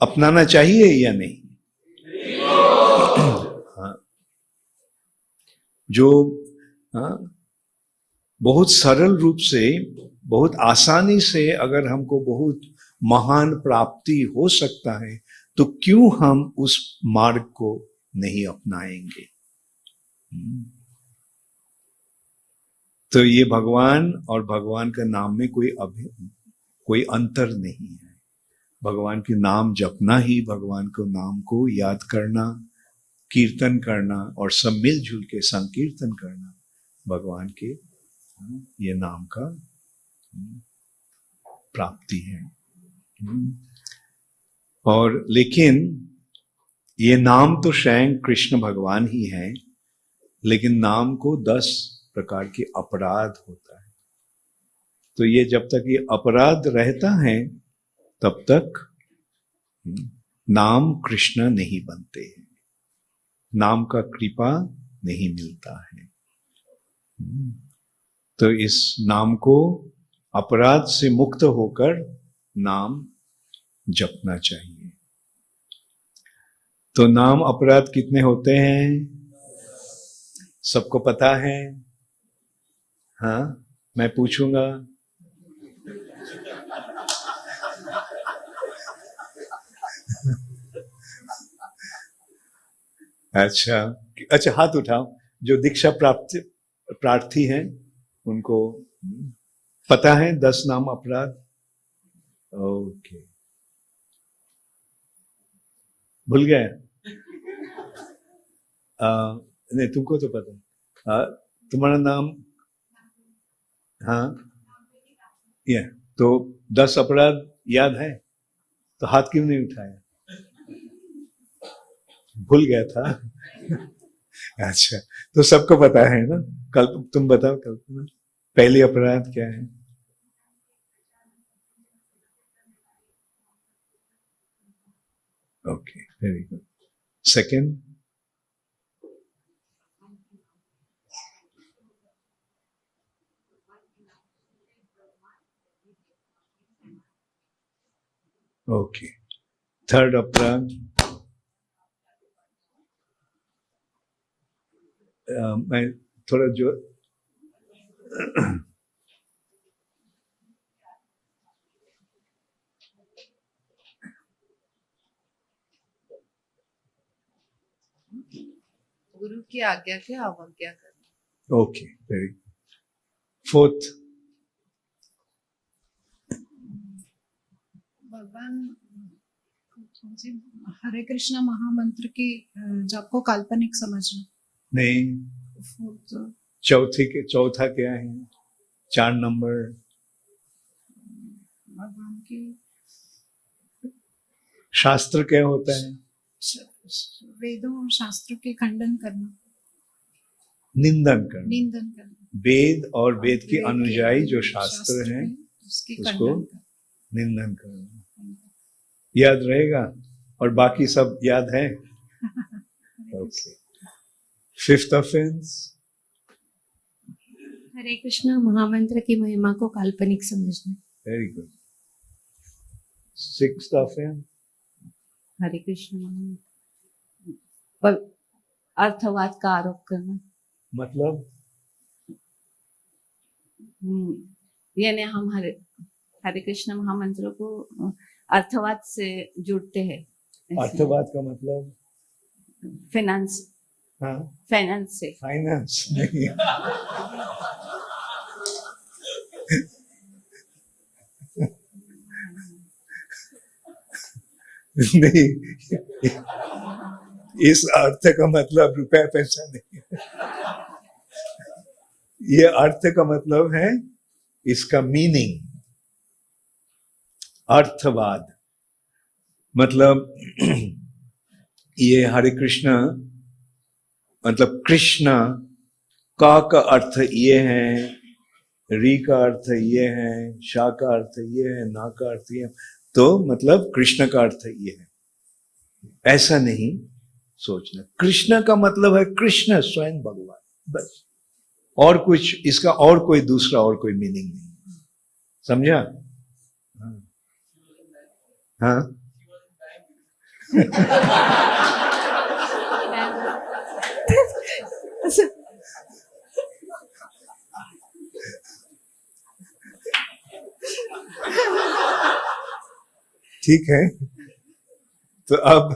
अपनाना चाहिए या नहीं? हाँ, जो बहुत सरल रूप से, बहुत आसानी से अगर हमको बहुत महान प्राप्ति हो सकता है, तो क्यों हम उस मार्ग को नहीं अपनाएंगे? तो ये भगवान और भगवान का नाम में कोई अंतर नहीं है। भगवान के नाम जपना ही, भगवान को नाम को याद करना, कीर्तन करना और सब मिलजुल के संकीर्तन करना भगवान के ये नाम का प्राप्ति है। और लेकिन ये नाम तो स्वयं कृष्ण भगवान ही है, लेकिन नाम को 10 प्रकार के अपराध होता है। तो ये जब तक ये अपराध रहता है, तब तक नाम कृष्ण नहीं बनते हैं, नाम का कृपा नहीं मिलता है। तो इस नाम को अपराध से मुक्त होकर नाम जपना चाहिए। तो नाम अपराध कितने होते हैं? सबको पता है? हाँ, मैं पूछूंगा। अच्छा, हाथ उठाओ। जो दीक्षा प्रार्थी हैं, उनको पता है 10 नाम अपराध? ओके, भूल गए? नहीं तुमको तो पता है। तुम्हारा नाम? हाँ, ये तो 10 अपराध याद है, तो हाथ क्यों नहीं उठाया? भूल गया था। अच्छा, तो सबको पता है ना? कल तुम बताओ, कल्पना पहली अपराध क्या है? Okay, very good. Second? Okay, third अपराध? मैं थोड़ा जो गुरु की आज्ञा के अवज्ञा करना। Okay, very good. फोर्थ? भगवान हरे कृष्णा महामंत्र की जप को काल्पनिक समझना। नहीं, चौथा क्या है? 4 नंबर भगवान की शास्त्र क्या होता है? वेदों और शास्त्रों के खंडन करना, निंदन करना। निंदन करना। वेद और वेद की वेद अनुयायी जो शास्त्र शास्त्र हैं उसकी उसको खंडन करना। निंदन करना। याद रहेगा? और बाकी सब याद है? Okay. Fifth offence? Hare Krishna महामंत्र की महिमा को काल्पनिक समझना। Very good. Sixth offence? Hare Krishna महामंत्र पर अर्थवाद का आरोप करना। मतलब यानी हम हरे कृष्ण महामंत्र को अर्थवाद से जुड़ते हैं। अर्थवाद का मतलब? फाइनेंस। हाँ, फाइनेंस से। फाइनेंस नहीं। नहीं, इस अर्थ का मतलब रुपया पैसा नहीं। ये अर्थ का मतलब है इसका मीनिंग। अर्थवाद मतलब ये हरे कृष्ण मतलब कृष्ण का अर्थ ये है, री का अर्थ ये है, शा का अर्थ ये है, ना का अर्थ ये है, तो मतलब कृष्ण का अर्थ ये है, ऐसा नहीं सोचना। कृष्ण का मतलब है कृष्ण स्वयं भगवान, बस। और कुछ इसका और कोई दूसरा और कोई मीनिंग नहीं। समझा? हाँ, ठीक है, तो अब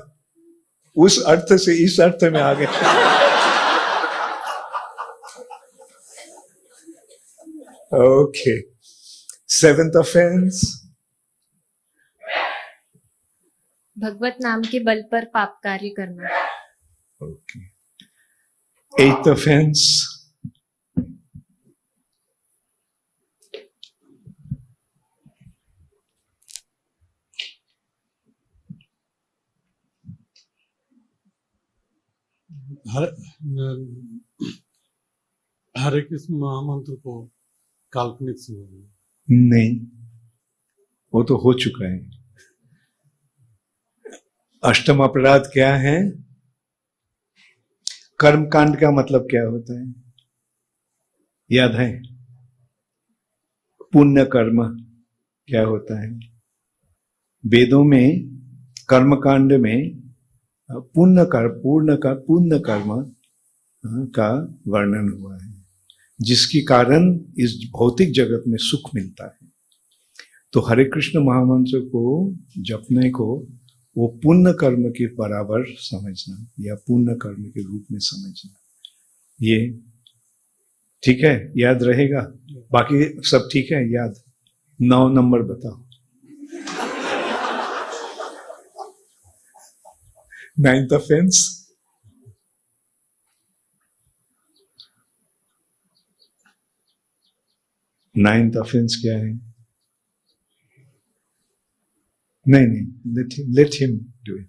उस अर्थ से इस अर्थ में आ गए। Okay, seventh offence? भगवत नाम के बल पर पाप कार्य करना। Okay, eighth offence? Hare Krishna महामंत्र को काल्पनिक समझना। नहीं, वो तो हो चुका है। अष्टम अपराध क्या है? कर्म कांड का मतलब क्या होता है? याद है? पुण्य कर्म क्या होता है? वेदों में कर्म कांड में पुण्य कर्म का वर्णन हुआ है, जिसके कारण इस भौतिक जगत में सुख मिलता है। तो हरे कृष्ण महामंत्र को जपने को वो पुण्य कर्म के बराबर समझना या पुण्य कर्म के रूप में समझना, ये ठीक है? याद रहेगा? बाकी सब ठीक है याद? 9 नंबर बताओ। 9th offence? 9th ऑफेंस क्या है? नहीं, लेट हिम डू इट।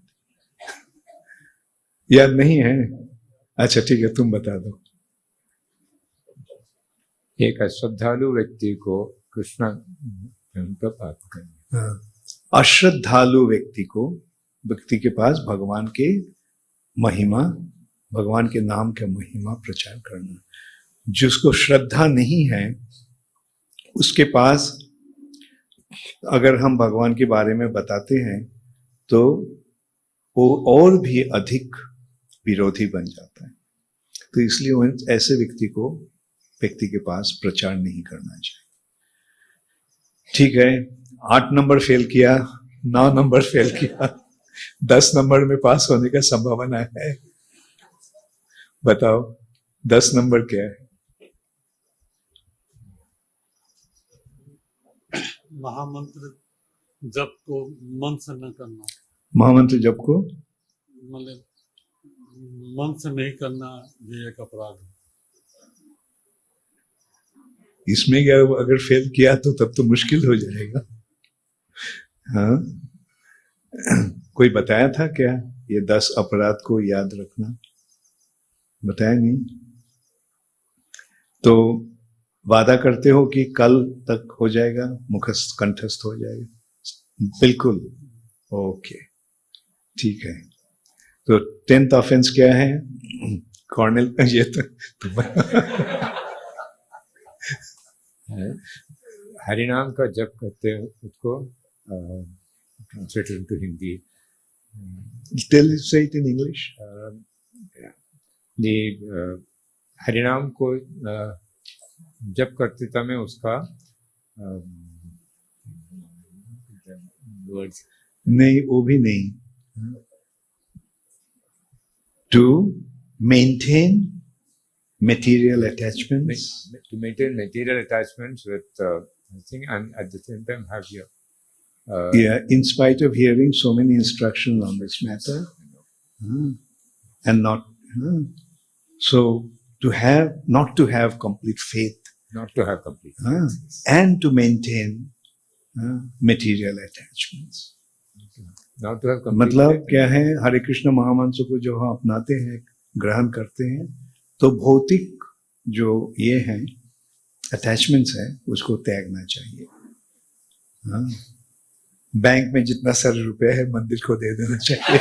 याद नहीं है? अच्छा ठीक है, तुम बता दो। एक अश्रद्धालु व्यक्ति को कृष्ण का पाप करना। हाँ। अश्रद्धालु व्यक्ति के पास भगवान के महिमा, भगवान के नाम के महिमा प्रचार करना। जिसको श्रद्धा नहीं है उसके पास अगर हम भगवान के बारे में बताते हैं तो वो और भी अधिक विरोधी बन जाता है। तो इसलिए ऐसे व्यक्ति के पास प्रचार नहीं करना चाहिए। ठीक है, 8 नंबर फेल किया, 9 नंबर फेल किया, 10 नंबर में पास होने का संभावना है। बताओ 10 नंबर क्या है? महामंत्र जप को मन से न करना, महामंत्र जप को मतलब मन से नहीं करना, ये एक अपराध है। इसमें क्या, अगर फेल किया तो तब तो मुश्किल हो जाएगा। हाँ, कोई बताया था क्या ये 10 अपराध को याद रखना? बताया नहीं। तो वादा करते हो कि कल तक हो जाएगा, मुखस्त कंठस्थ हो जाएगा? बिल्कुल, ओके, ठीक है। तो 10th ऑफेंस क्या है? कॉर्नेल, ये तो हरिनाम का जप करते हो उसको translate to Hindi. say it in English. हरिनाम को जप करते समय उसका वर्ड्स नहीं, वो भी नहीं। To maintain material attachments. to maintain material attachments with thing, and at the same time have your Yeah, in spite of hearing so many instructions on this matter, and not so not to have complete faith, not to have complete and to maintain material attachments. not to have complete मतलब क्या है, हरे कृष्ण महामंत्र को जो हम अपनाते हैं, ग्रहण करते हैं, तो भौतिक जो ये हैं अटैचमेंट्स है उसको त्यागना चाहिए। बैंक में जितना सारे रुपए है मंदिर को दे देना चाहिए।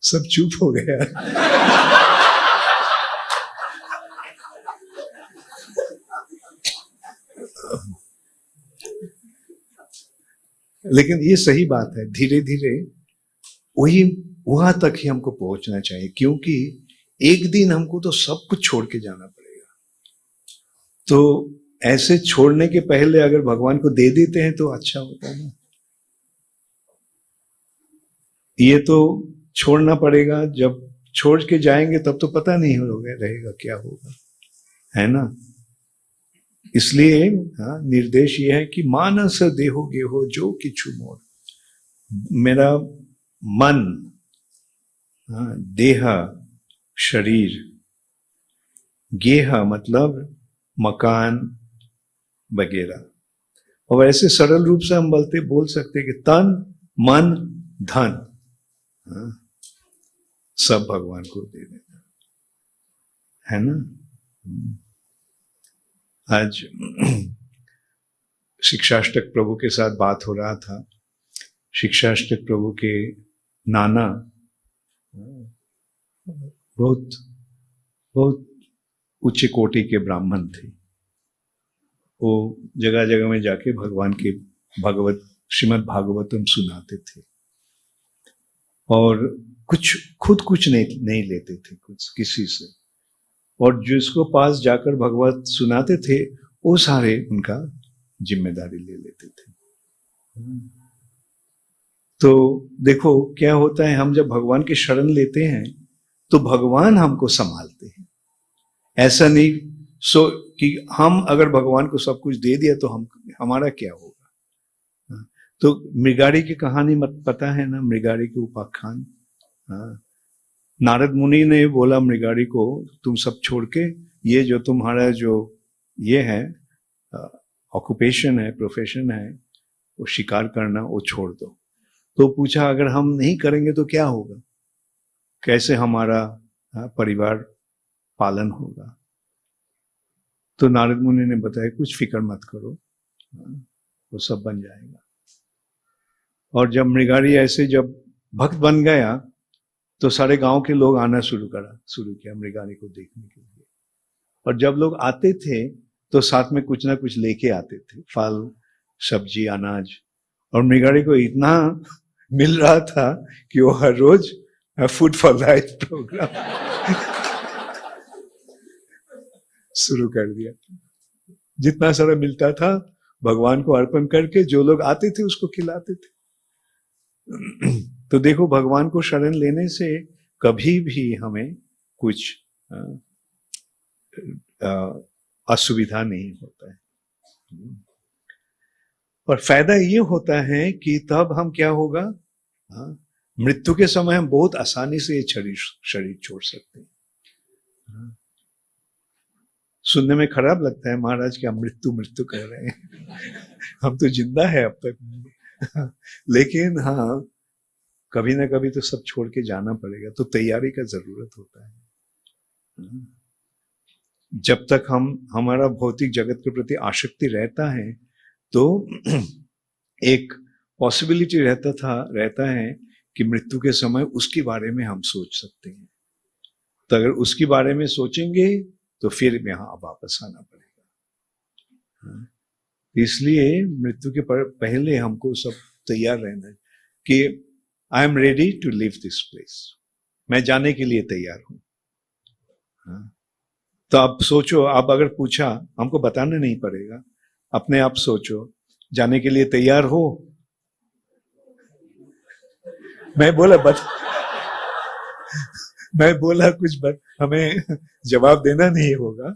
सब चुप हो गया। लेकिन ये सही बात है, धीरे धीरे वही वहां तक ही हमको पहुंचना चाहिए, क्योंकि एक दिन हमको तो सब कुछ छोड़ के जाना पड़ेगा। तो ऐसे छोड़ने के पहले अगर भगवान को दे देते हैं तो अच्छा होता है ना। ये तो छोड़ना पड़ेगा, जब छोड़ के जाएंगे तब तो पता नहीं होगा रहेगा क्या होगा, है ना। इसलिए निर्देश ये है कि मानस देहो गेहो जो किछु मोर। मेरा मन, देह शरीर, गेह मतलब मकान वगैरह, और ऐसे सरल रूप से हम बोल सकते कि तन मन धन सब भगवान को दे देना, है ना। आज शिक्षाष्टक प्रभु के साथ बात हो रहा था। शिक्षाष्टक प्रभु के नाना बहुत बहुत उच्च कोटि के ब्राह्मण थे। वो जगह जगह में जाके भगवान के श्रीमद् भागवतम सुनाते थे, और कुछ नहीं लेते थे कुछ किसी से, और जिसको पास जाकर भगवत सुनाते थे वो सारे उनका जिम्मेदारी ले लेते थे। तो देखो क्या होता है, हम जब भगवान की शरण लेते हैं तो भगवान हमको संभालते हैं। ऐसा नहीं कि हम अगर भगवान को सब कुछ दे दिया तो हमारा क्या होगा। तो मृगारी की कहानी मत पता है ना, मृगारी के उपाख्यान। हाँ, नारद मुनि ने बोला मृगारी को, तुम सब छोड़ के ये जो तुम्हारा जो ये है ऑक्यूपेशन है, प्रोफेशन है, वो शिकार करना, वो छोड़ दो। तो पूछा अगर हम नहीं करेंगे तो क्या होगा, कैसे हमारा परिवार पालन होगा। तो नारद मुनि ने बताया कुछ फिक्र मत करो, वो सब बन जाएगा। और जब मृगारी ऐसे जब भक्त बन गया तो सारे गांव के लोग आना शुरू किया मृगारी को देखने के लिए। और जब लोग आते थे तो साथ में कुछ ना कुछ लेके आते थे, फल, सब्जी, अनाज। और मृगारी को इतना मिल रहा था कि वो हर रोज फूड फॉर लाइफ प्रोग्राम शुरू कर दिया। जितना सारा मिलता था भगवान को अर्पण करके जो लोग आते थे उसको खिलाते थे। तो देखो, भगवान को शरण लेने से कभी भी हमें कुछ असुविधा नहीं होता है। और फायदा ये होता है कि तब हम क्या होगा, मृत्यु के समय हम बहुत आसानी से ये शरीर छोड़ सकते हैं। सुनने में खराब लगता है महाराज कि हम मृत्यु कर रहे हैं हम तो जिंदा है अब तक लेकिन हाँ, कभी ना कभी तो सब छोड़ के जाना पड़ेगा, तो तैयारी का जरूरत होता है। जब तक हमारा भौतिक जगत के प्रति आसक्ति रहता है तो एक पॉसिबिलिटी रहता है कि मृत्यु के समय उसके बारे में हम सोच सकते हैं। तो अगर उसके बारे में सोचेंगे तो फिर यहाँ वापस आना पड़ेगा। इसलिए मृत्यु के पहले हमको सब तैयार रहना है कि I am ready to leave this place, मैं जाने के लिए तैयार हूं। तो आप सोचो, आप अगर पूछा, हमको बताना नहीं पड़ेगा, अपने आप सोचो, जाने के लिए तैयार हो? मैं बोला कुछ हमें जवाब देना नहीं होगा,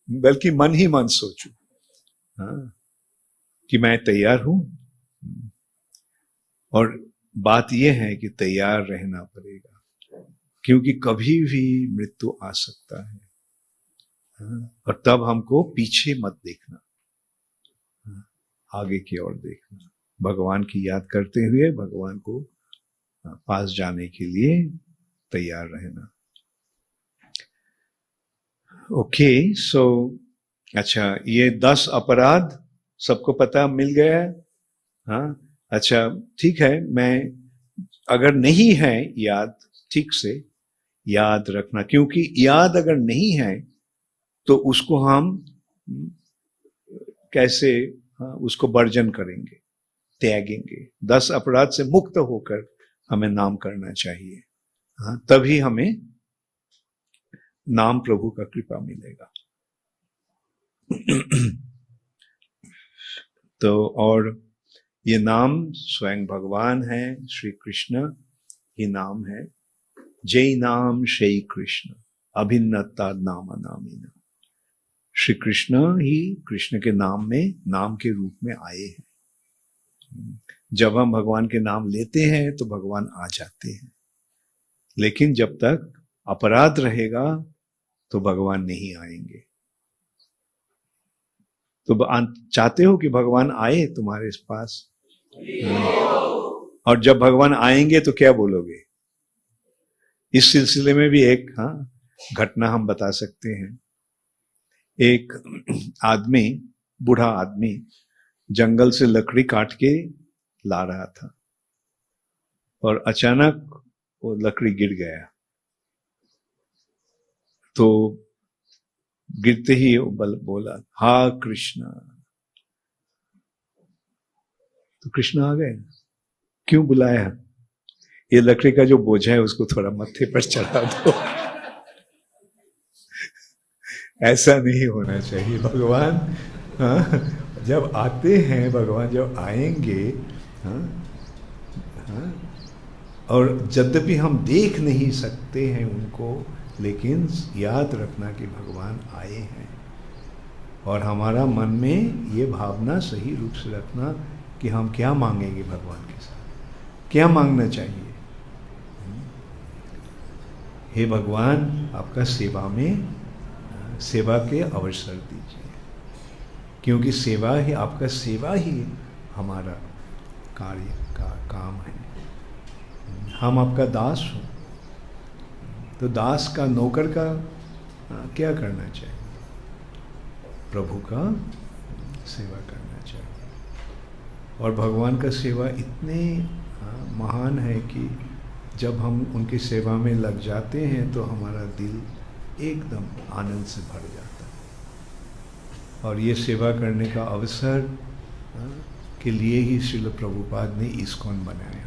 बल्कि मन ही मन सोचो कि मैं तैयार हूं। और बात यह है कि तैयार रहना पड़ेगा, क्योंकि कभी भी मृत्यु आ सकता है। और तब हमको पीछे मत देखना, आगे की ओर देखना, भगवान की याद करते हुए भगवान को पास जाने के लिए तैयार रहना। ओके, सो अच्छा, ये 10 अपराध सबको पता मिल गया है। हाँ, अच्छा, ठीक है। मैं अगर नहीं है याद, ठीक से याद रखना, क्योंकि याद अगर नहीं है तो उसको हम कैसे उसको वर्जन करेंगे, त्यागेंगे। 10 अपराध से मुक्त होकर हमें नाम करना चाहिए। हाँ, तभी हमें नाम प्रभु का कृपा मिलेगा। तो और ये नाम स्वयं भगवान है, श्री कृष्ण ही नाम है। जय नाम श्री कृष्ण अभिन्नता नाम नामिना। श्री कृष्ण ही कृष्ण के नाम में, नाम के रूप में आए हैं। जब हम भगवान के नाम लेते हैं तो भगवान आ जाते हैं, लेकिन जब तक अपराध रहेगा तो भगवान नहीं आएंगे। तो चाहते हो कि भगवान आए तुम्हारे पास? और जब भगवान आएंगे तो क्या बोलोगे? इस सिलसिले में भी एक घटना हम बता सकते हैं। एक आदमी, बूढ़ा आदमी, जंगल से लकड़ी काट के ला रहा था और अचानक वो लकड़ी गिर गया। तो गिरते ही वो बोला, हा कृष्ण। तो कृष्ण आ गए। क्यों बुलाया? ये लकड़ी का जो बोझा है उसको थोड़ा मत्थे पर चढ़ा दो। ऐसा नहीं होना चाहिए। भगवान जब आते हैं, भगवान जब आएंगे, और यद्यपि हम देख नहीं सकते हैं उनको, लेकिन याद रखना कि भगवान आए हैं। और हमारा मन में ये भावना सही रूप से रखना कि हम क्या मांगेंगे भगवान के साथ, क्या मांगना चाहिए। हे भगवान, आपका सेवा में सेवा के अवसर दीजिए, क्योंकि सेवा ही आपका सेवा ही हमारा कार्य का काम है। हम आपका दास हो, तो दास का नौकर का क्या करना चाहिए? प्रभु का सेवा करना चाहिए। और भगवान का सेवा इतने महान है कि जब हम उनकी सेवा में लग जाते हैं तो हमारा दिल एकदम आनंद से भर जाता है। और ये सेवा करने का अवसर के लिए ही श्रील प्रभुपाद ने इस्कॉन बनाया।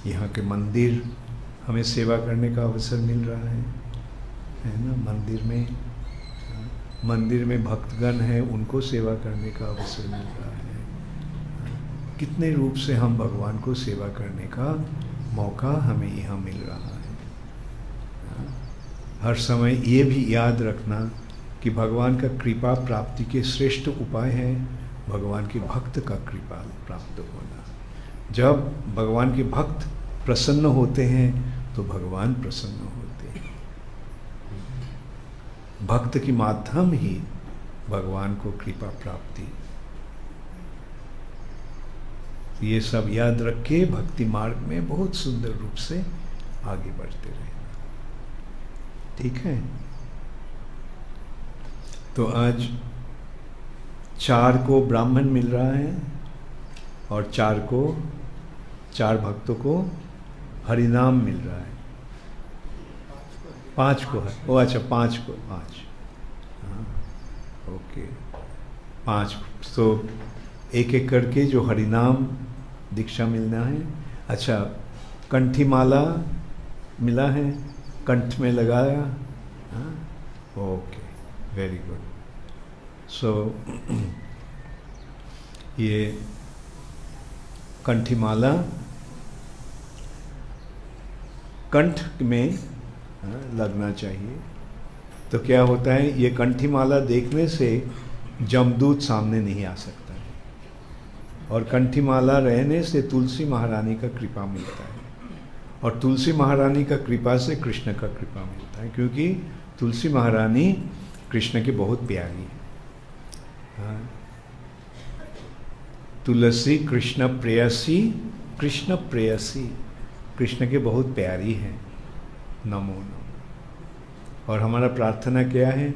यहाँ के मंदिर हमें सेवा करने का अवसर मिल रहा है ना। मंदिर में भक्तगण हैं, उनको सेवा करने का अवसर मिल रहा है। कितने रूप से हम भगवान को सेवा करने का मौका हमें यहाँ मिल रहा है। हर समय ये भी याद रखना कि भगवान का कृपा प्राप्ति के श्रेष्ठ उपाय है भगवान के भक्त का कृपा प्राप्त होना। जब भगवान के भक्त प्रसन्न होते हैं तो भगवान प्रसन्न होते हैं। भक्त के माध्यम ही भगवान को कृपा प्राप्ति। ये सब याद रख के भक्ति मार्ग में बहुत सुंदर रूप से आगे बढ़ते रहना। ठीक है, तो आज 4 को ब्राह्मण मिल रहा है और 4 भक्तों को हरिनाम मिल रहा है। 5 को है, ओ अच्छा 5 को 5, हाँ ओके 5। तो एक एक करके जो हरिनाम दीक्षा मिलना है। अच्छा, कंठी माला मिला है, कंठ में लगाया, हाँ ओके वेरी गुड। सो ये कंठी माला कंठ में लगना चाहिए। तो क्या होता है, ये कंठी माला देखने से जमदूत सामने नहीं आ सकता है, और कंठी माला रहने से तुलसी महारानी का कृपा मिलता है, और तुलसी महारानी का कृपा से कृष्ण का कृपा मिलता है, क्योंकि तुलसी महारानी कृष्ण की बहुत प्यारी है। हाँ। तुलसी कृष्ण प्रेयसी, कृष्ण प्रेयसी, कृष्ण के बहुत प्यारी है। नमो नमो। और हमारा प्रार्थना क्या है,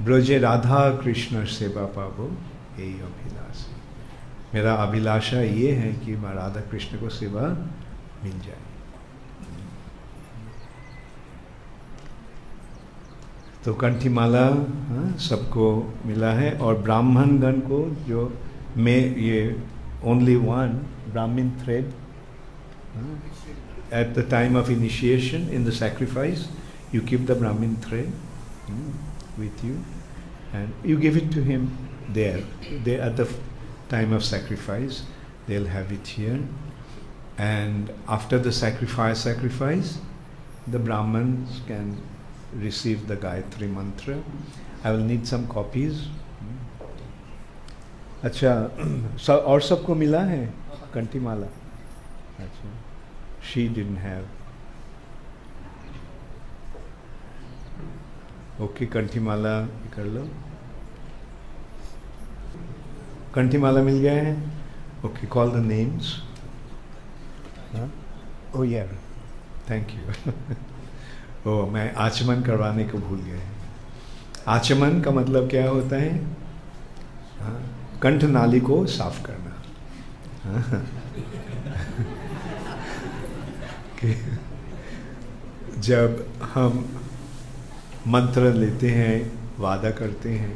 ब्रजे राधा कृष्ण सेवा पावो यही अभिलाषा। मेरा अभिलाषा ये है कि मैं राधा कृष्ण को सेवा मिल जाए। तो कंठी माला सबको मिला है, और ब्राह्मण गण को जो में ये ओनली 1 ब्राह्मण thread at the time of initiation in the sacrifice you keep the Brahmin thread with you and you give it to him there. They at the time of sacrifice they'll have it here, and after the sacrifice the Brahmins can receive the Gayatri mantra. I will need some copies. अच्छा, और सबको मिला है कंठी माला? अच्छा, she didn't have. Okay, कंठी माला कर लो। कंठी माला मिल गया है? Okay, call the names. ओ यार, थैंक यू। ओ, मैं आचमन करवाने को भूल गया। आचमन का मतलब क्या होता है? कंठ नाली को साफ करना। जब हम मंत्र लेते हैं, वादा करते हैं,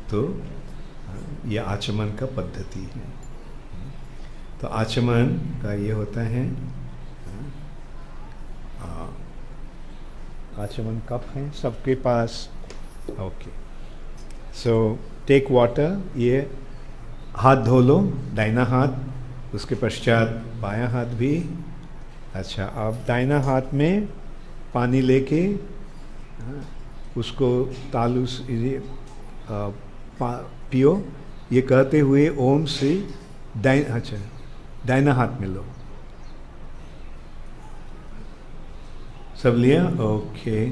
तो ये आचमन का पद्धति है। तो आचमन का ये होता है, आचमन कप है सबके पास। ओके, सो टेक वाटर, ये हाथ धो लो, दाहिना हाथ, उसके पश्चात बायां हाथ भी। अच्छा, आप दाहिना हाथ में पानी लेके उसको तालु से पियो, ये कहते हुए ओम से अच्छा, दाहिना हाथ में लो। सब लिया? ओके।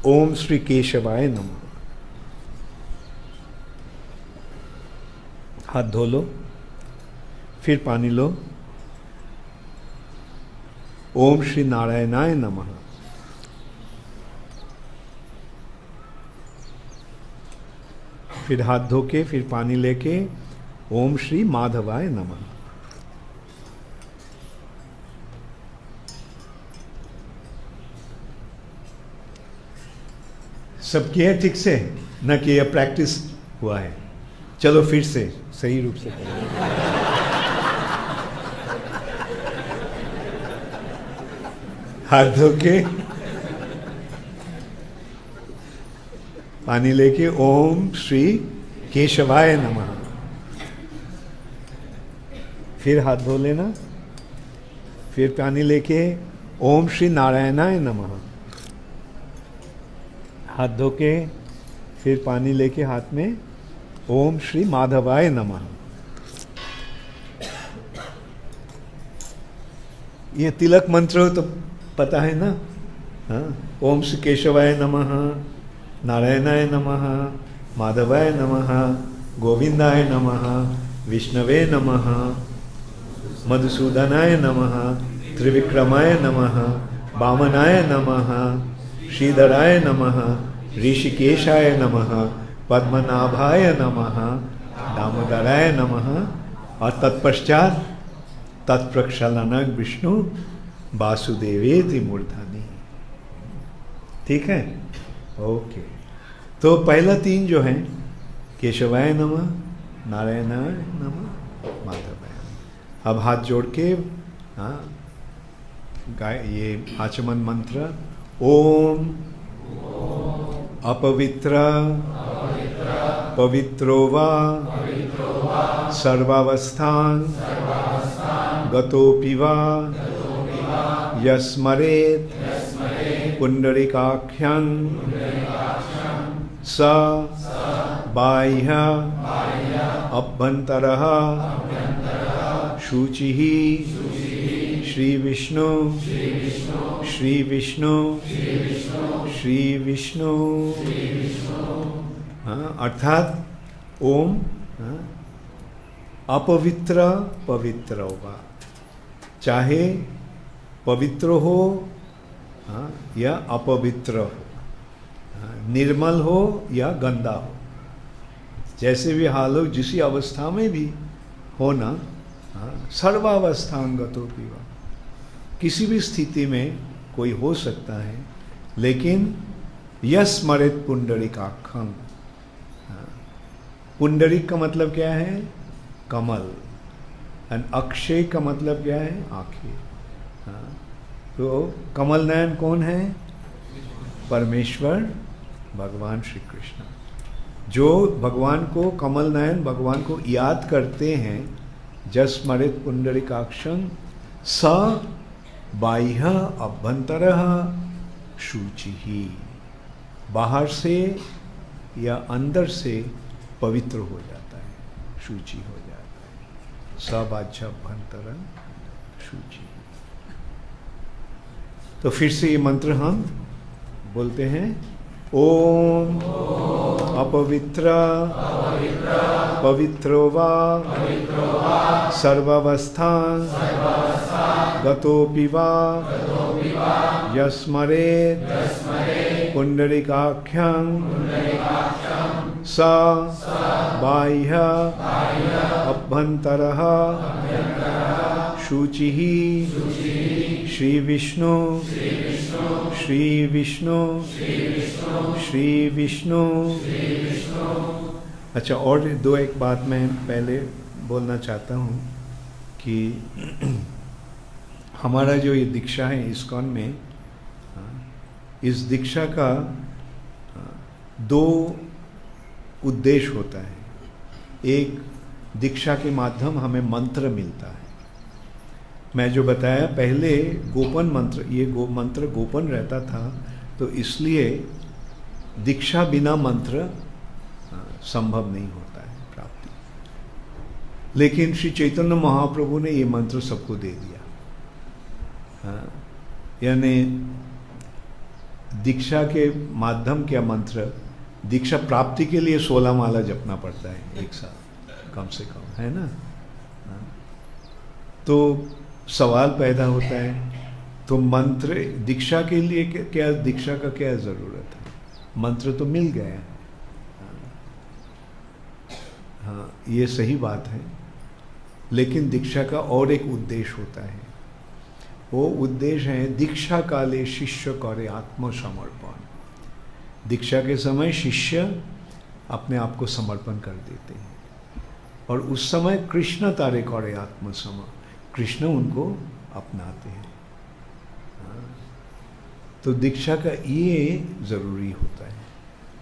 ओम श्री केशवाय नमः। हाथ धो लो, फिर पानी लो। ओम श्री नारायणाय नमः। फिर हाथ धो के, फिर पानी लेके ओम श्री माधवाय नमः। सब किया ठीक से? न कि यह प्रैक्टिस हुआ है? चलो फिर से सही रूप से करो। हाथ धो के, पानी लेके ओम श्री केशवाय नमः। फिर हाथ धो लेना, फिर पानी लेके ओम श्री नारायणाय नमः। हाथ धो के, फिर पानी लेके हाथ में ओम श्री माधवाय नमः। ये तिलक मंत्र तो पता है ना? हाँ, ओम श्री केशवाय नमः, नारायणाय नमः, माधवाय नमः, गोविंदाय नमः, विष्णवे नमः, मधुसूदनाय नमः, त्रिविक्रमाय नमः, वामनाय नमः, श्रीधराय नमः, ऋषिकेशाय नमः, पद्मनाभाय नमः, दामोदराय नमः। और तत्पश्चात तत्प्रक्षालनक विष्णु वासुदेवेति मूर्धनि। ठीक है? ओके। तो पहला 3 जो हैं, केशवाय नमः, नारायणाय नमः, माधवाय नमः। अब हाथ जोड़ के ये आचमन मंत्र ओम अपवित्र पवित्रो वा सर्वावस्थान गतोपि वा यस्मरेत् पुंडरीकाख्यं स बाह्य अभ्यन्तरः शुचिः श्री विष्णु श्री विष्णु श्री विष्णु। अर्थात ओम अपवित्र पवित्र होगा, चाहे पवित्र हो या अपवित्र हो, निर्मल हो या गंदा हो, जैसे भी हाल हो, जिस अवस्था में भी हो ना, सर्वावस्थांगतो पीवा, किसी भी स्थिति में कोई हो सकता है, लेकिन यस्मरेत पुंडरीकाक्षं। पुंडरीक का मतलब क्या है? कमल। एंड अक्षय का मतलब क्या है? आंखें। तो कमल नयन कौन है? परमेश्वर भगवान श्री कृष्ण। जो भगवान को कमल नयन, भगवान को याद करते हैं, जस्मरेत पुंडरीकाक्षं स बाह्य अभ्यंतरः शुचिः, बाहर से या अंदर से पवित्र हो जाता है, शुचि हो जाता है। सबाह्य अभ्यंतरः शुचि। तो फिर से ये मंत्र हम बोलते हैं। ओम अपवित्र पवित्रो वा सर्वावस्थान गतोपि वा यस्मरेत् पुंडरीकाख्यं स बाह्य अभ्यन्तरः शुचिः श्री विष्णु श्री विष्णु श्री विष्णु। अच्छा, और एक बात मैं पहले बोलना चाहता हूँ कि हमारा जो ये दीक्षा है इस्कॉन में, इस दीक्षा का 2 उद्देश्य होता है। एक, दीक्षा के माध्यम हमें मंत्र मिलता है। मैं जो बताया पहले, गोपन मंत्र, ये मंत्र गोपन रहता था, तो इसलिए दीक्षा बिना मंत्र संभव नहीं होता है प्राप्ति। लेकिन श्री चैतन्य महाप्रभु ने ये मंत्र सबको दे दिया। हाँ, यानी दीक्षा के माध्यम क्या मंत्र, दीक्षा प्राप्ति के लिए 16 माला जपना पड़ता है एक साथ कम से कम, है ना। हाँ, तो सवाल पैदा होता है, तो मंत्र दीक्षा के लिए क्या, दीक्षा का क्या ज़रूरत है, मंत्र तो मिल गया। हाँ, ये सही बात है, लेकिन दीक्षा का और एक उद्देश्य होता है। वो उद्देश्य है दीक्षा काले शिष्य करे आत्मसमर्पण। दीक्षा के समय शिष्य अपने आप को समर्पण कर देते हैं, और उस समय कृष्ण तारे करे आत्मसमर्पण, कृष्ण उनको अपनाते हैं। तो दीक्षा का ये जरूरी होता है,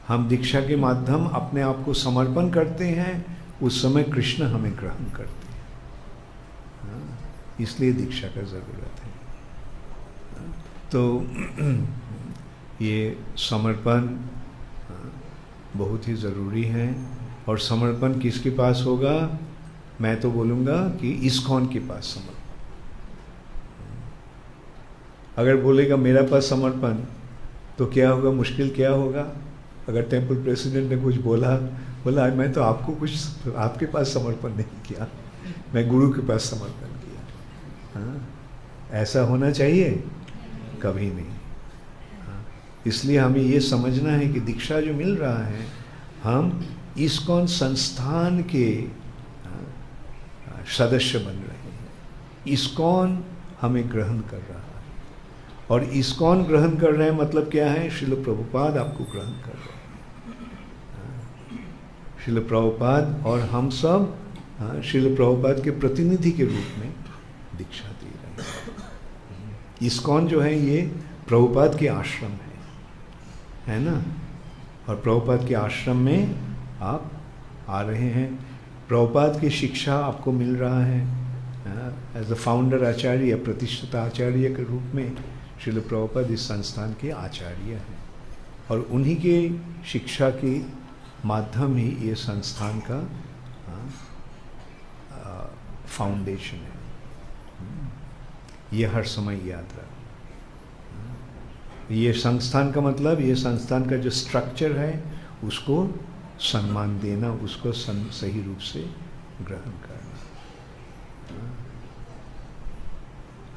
हम दीक्षा के माध्यम अपने आप को समर्पण करते हैं, उस समय कृष्ण हमें ग्रहण करते हैं। इसलिए दीक्षा का ज़रूरत है। तो ये समर्पण बहुत ही ज़रूरी है। और समर्पण किसके पास होगा? मैं तो बोलूँगा कि इस्कॉन के पास समर्पण। अगर बोलेगा मेरा पास समर्पण, तो क्या होगा, मुश्किल क्या होगा? अगर टेम्पल प्रेसिडेंट ने कुछ बोला मैं तो आपको कुछ आपके पास समर्पण नहीं किया, मैं गुरु के पास समर्पण किया। हाँ, ऐसा होना चाहिए? कभी नहीं। हाँ, इसलिए हमें ये समझना है कि दीक्षा जो मिल रहा है, हम इस्कॉन संस्थान के सदस्य बन रहे हैं। इस्कॉन हमें ग्रहण कर रहा है, और इस्कॉन ग्रहण कर रहे हैं मतलब क्या है? श्रील प्रभुपाद आपको ग्रहण कर रहे हैं। श्रील प्रभुपाद और हम सब श्रील प्रभुपाद के प्रतिनिधि के रूप में दीक्षा दे रहे हैं। इस्कॉन जो है ये प्रभुपाद के आश्रम है ना। और प्रभुपाद के आश्रम में आप आ रहे हैं, प्रभुपाद की शिक्षा आपको मिल रहा है। एज अ फाउंडर आचार्य, प्रतिष्ठित आचार्य के रूप में श्रील प्रभुपाद इस संस्थान के आचार्य हैं, और उन्हीं के शिक्षा के माध्यम ही ये संस्थान का फाउंडेशन है। ये हर समय याद रहा। ये संस्थान का मतलब, ये संस्थान का जो स्ट्रक्चर है उसको सम्मान देना, उसको सही रूप से ग्रहण करना।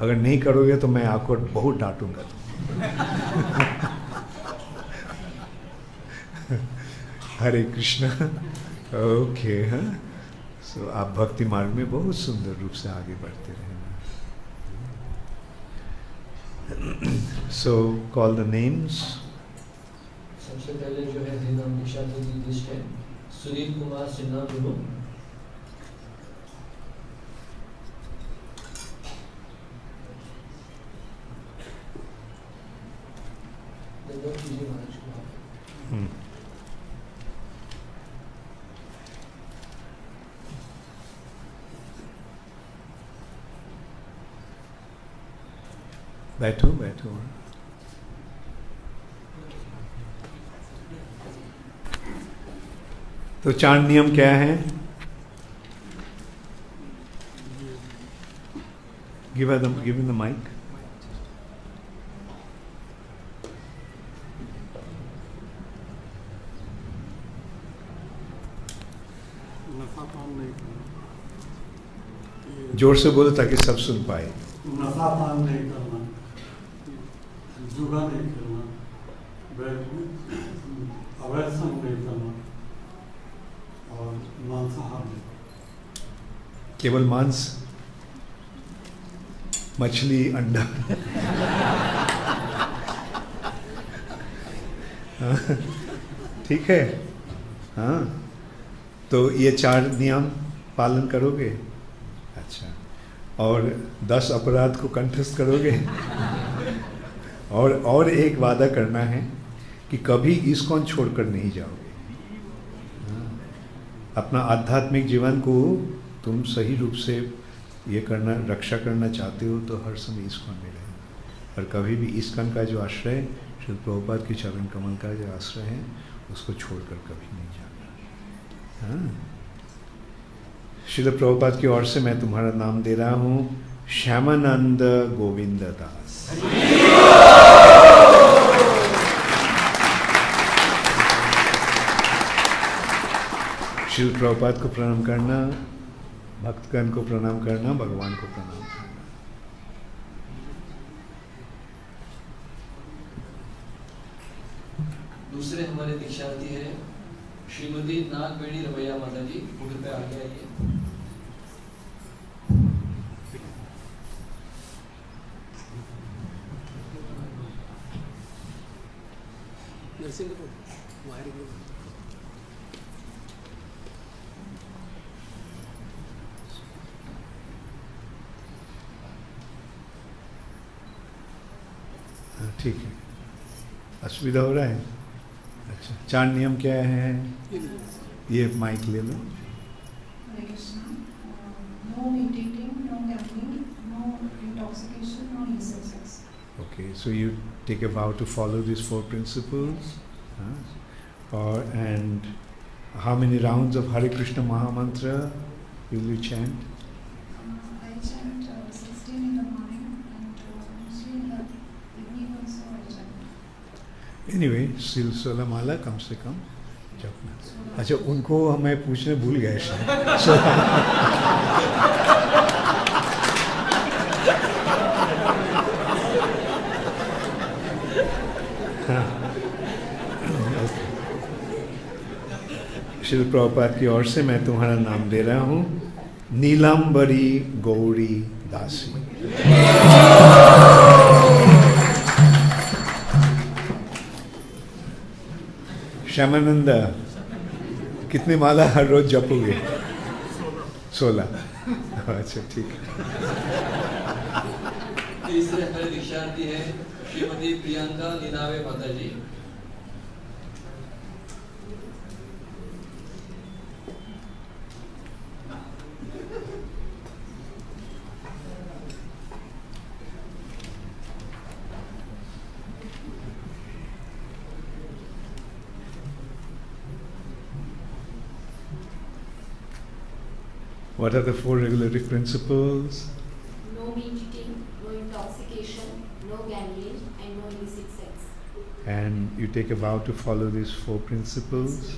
अगर नहीं करोगे तो मैं आपको बहुत डांटूंगा। हरे कृष्णा। ओके। हाँ, सो आप भक्ति मार्ग में बहुत सुंदर रूप से आगे बढ़ते रहना। सो कॉल द नेम्स। सबसे पहले जो है जिनका दीक्षा की लिस्ट है, सुनील कुमार सिन्हा गुरु, बैठो बैठो। तो 4 नियम क्या है? Give in the mic. नशा पान नहीं करना, जोर से बोलो ताकि सब सुन पाए। नशा पान नहीं करना, जुआ नहीं खेलना, अवैध संग नहीं करना, और मांसाहार नहीं। केवल मांस, मछली, अंडा। ठीक है। हाँ, तो ये 4 नियम पालन करोगे? अच्छा। और 10 अपराध को कंठस्थ करोगे? और एक वादा करना है कि कभी इस्कॉन छोड़कर नहीं जाओगे। अपना आध्यात्मिक जीवन को तुम सही रूप से ये करना, रक्षा करना चाहते हो तो हर समय इस्कॉन में रहना, और कभी भी इस्कॉन का जो आश्रय, श्री प्रभुपाद के चरण कमल का जो आश्रय है, उसको छोड़कर कभी नहीं जाना। हाँ, श्रील प्रभुपाद की ओर से मैं तुम्हारा नाम दे रहा हूँ श्यामानंद गोविंद दास। श्रील प्रभुपाद को प्रणाम करना, भक्तगण को प्रणाम करना, भगवान को प्रणाम करना। दूसरे हमारे दीक्षार्थी है श्रीमती नागवेणी रमैया माता जी, उनके पे आगे आइए। हाँ, ठीक है। असुविधा हो रहा है? अच्छा, 4 नियम क्या है? ये माइक ले लो। Hare Krishna. No meat eating, no gambling, no intoxication, no illicit sex. Okay, so you take a vow to follow these 4 principles. And how many rounds of Hare Krishna Maha Mantra will you chant? I chant 16 in the morning and mostly in the evening also I chant. Anyway, 16 माला कम से कम जपना। अच्छा, उनको मैं पूछने भूल गया शायद। श्रील प्रभुपाद की ओर से मैं तुम्हारा नाम दे रहा हूँ नीलांबरी गौरी दासी। श्यामानंदा, कितनी माला हर रोज जपोगे? 16। अच्छा, ठीक है। तीसरे हमारे दीक्षार्थी है श्रीमती प्रियंका नीनावे माता जी। What are the 4 regulatory principles? No meat eating, no intoxication, no gambling, and no illicit sex. And you take a vow to follow these 4 principles.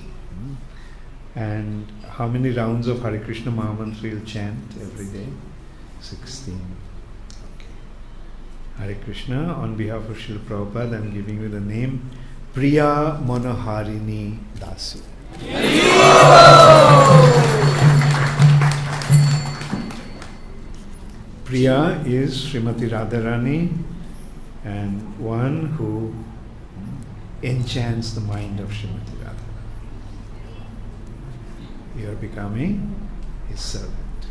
And how many rounds of Hare Krishna Maha Mantra you'll chant every day? 16. Okay. Hare Krishna. On behalf of Srila Prabhupada, I am giving you the name Priya Manoharini Dasi. Priya is Srimati Radharani, and one who enchants the mind of Srimati Radharani. You are becoming his servant.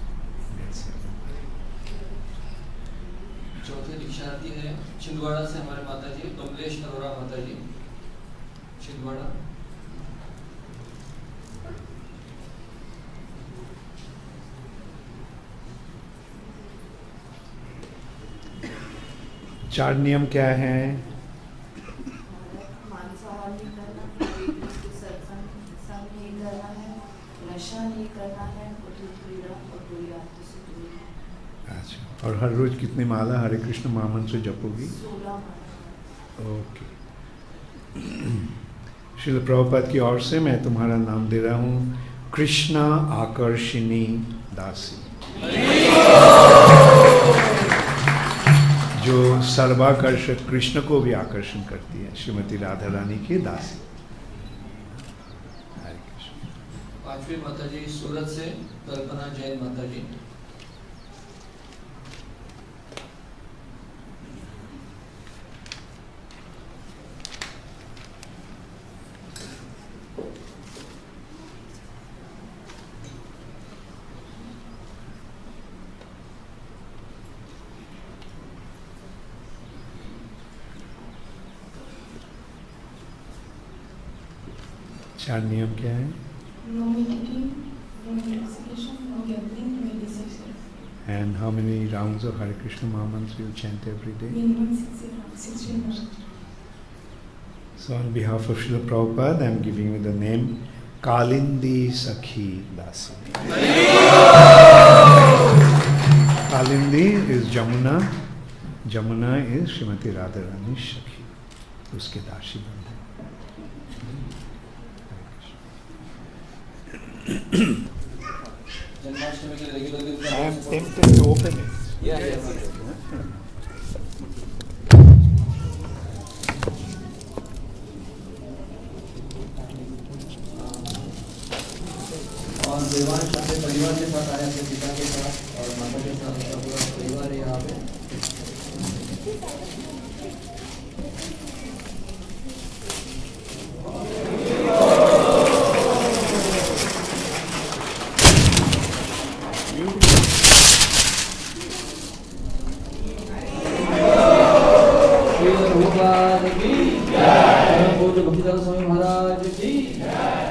चौथे दीक्षार्थी है छिंदवाड़ा से हमारे माता जी कमलेश अरोड़ा माता जी, छिंदवाड़ा। चार नियम क्या है? मांसाहार नहीं करना, सत्संग नहीं करना है, नशा नहीं करना है, क्रीड़ा और बुरी आदतों से दूर रहना। अच्छा, और हर रोज कितनी माला हरे कृष्ण महामंत्र जपोगी? 16 माला। ओके। श्रील प्रभुपाद की ओर से मैं तुम्हारा नाम दे रहा हूँ कृष्णा आकर्षिणी दासी, जो सर्वाकर्षक कृष्ण को भी आकर्षण करती है, श्रीमती राधा रानी की दासी। हरे कृष्ण। पांचवी माता जी सूरत से कल्पना जैन माता जी। चार नियम क्या है? No meat eating, no intoxication, no gambling, no illicit sex. And how many rounds of Hare Krishna Mahamantra you chant every day? Minimum 16 rounds. So on behalf of Srila Prabhupada, I am giving you the name Kalindi सखी दासी. Kalindi is Jamuna. Jamuna is Srimati Radharani Shakhi. उसके दासी बन गए. जन्माष्टमी के regular I am tempted to open it. और देवांश अपने परिवार के साथ आया, अपने पिता के साथ और माता के साथ, उसका पूरा परिवार है यहाँ पे. श्री प्रभुपाद की जय. भक्तिदास स्वामी महाराज की जय.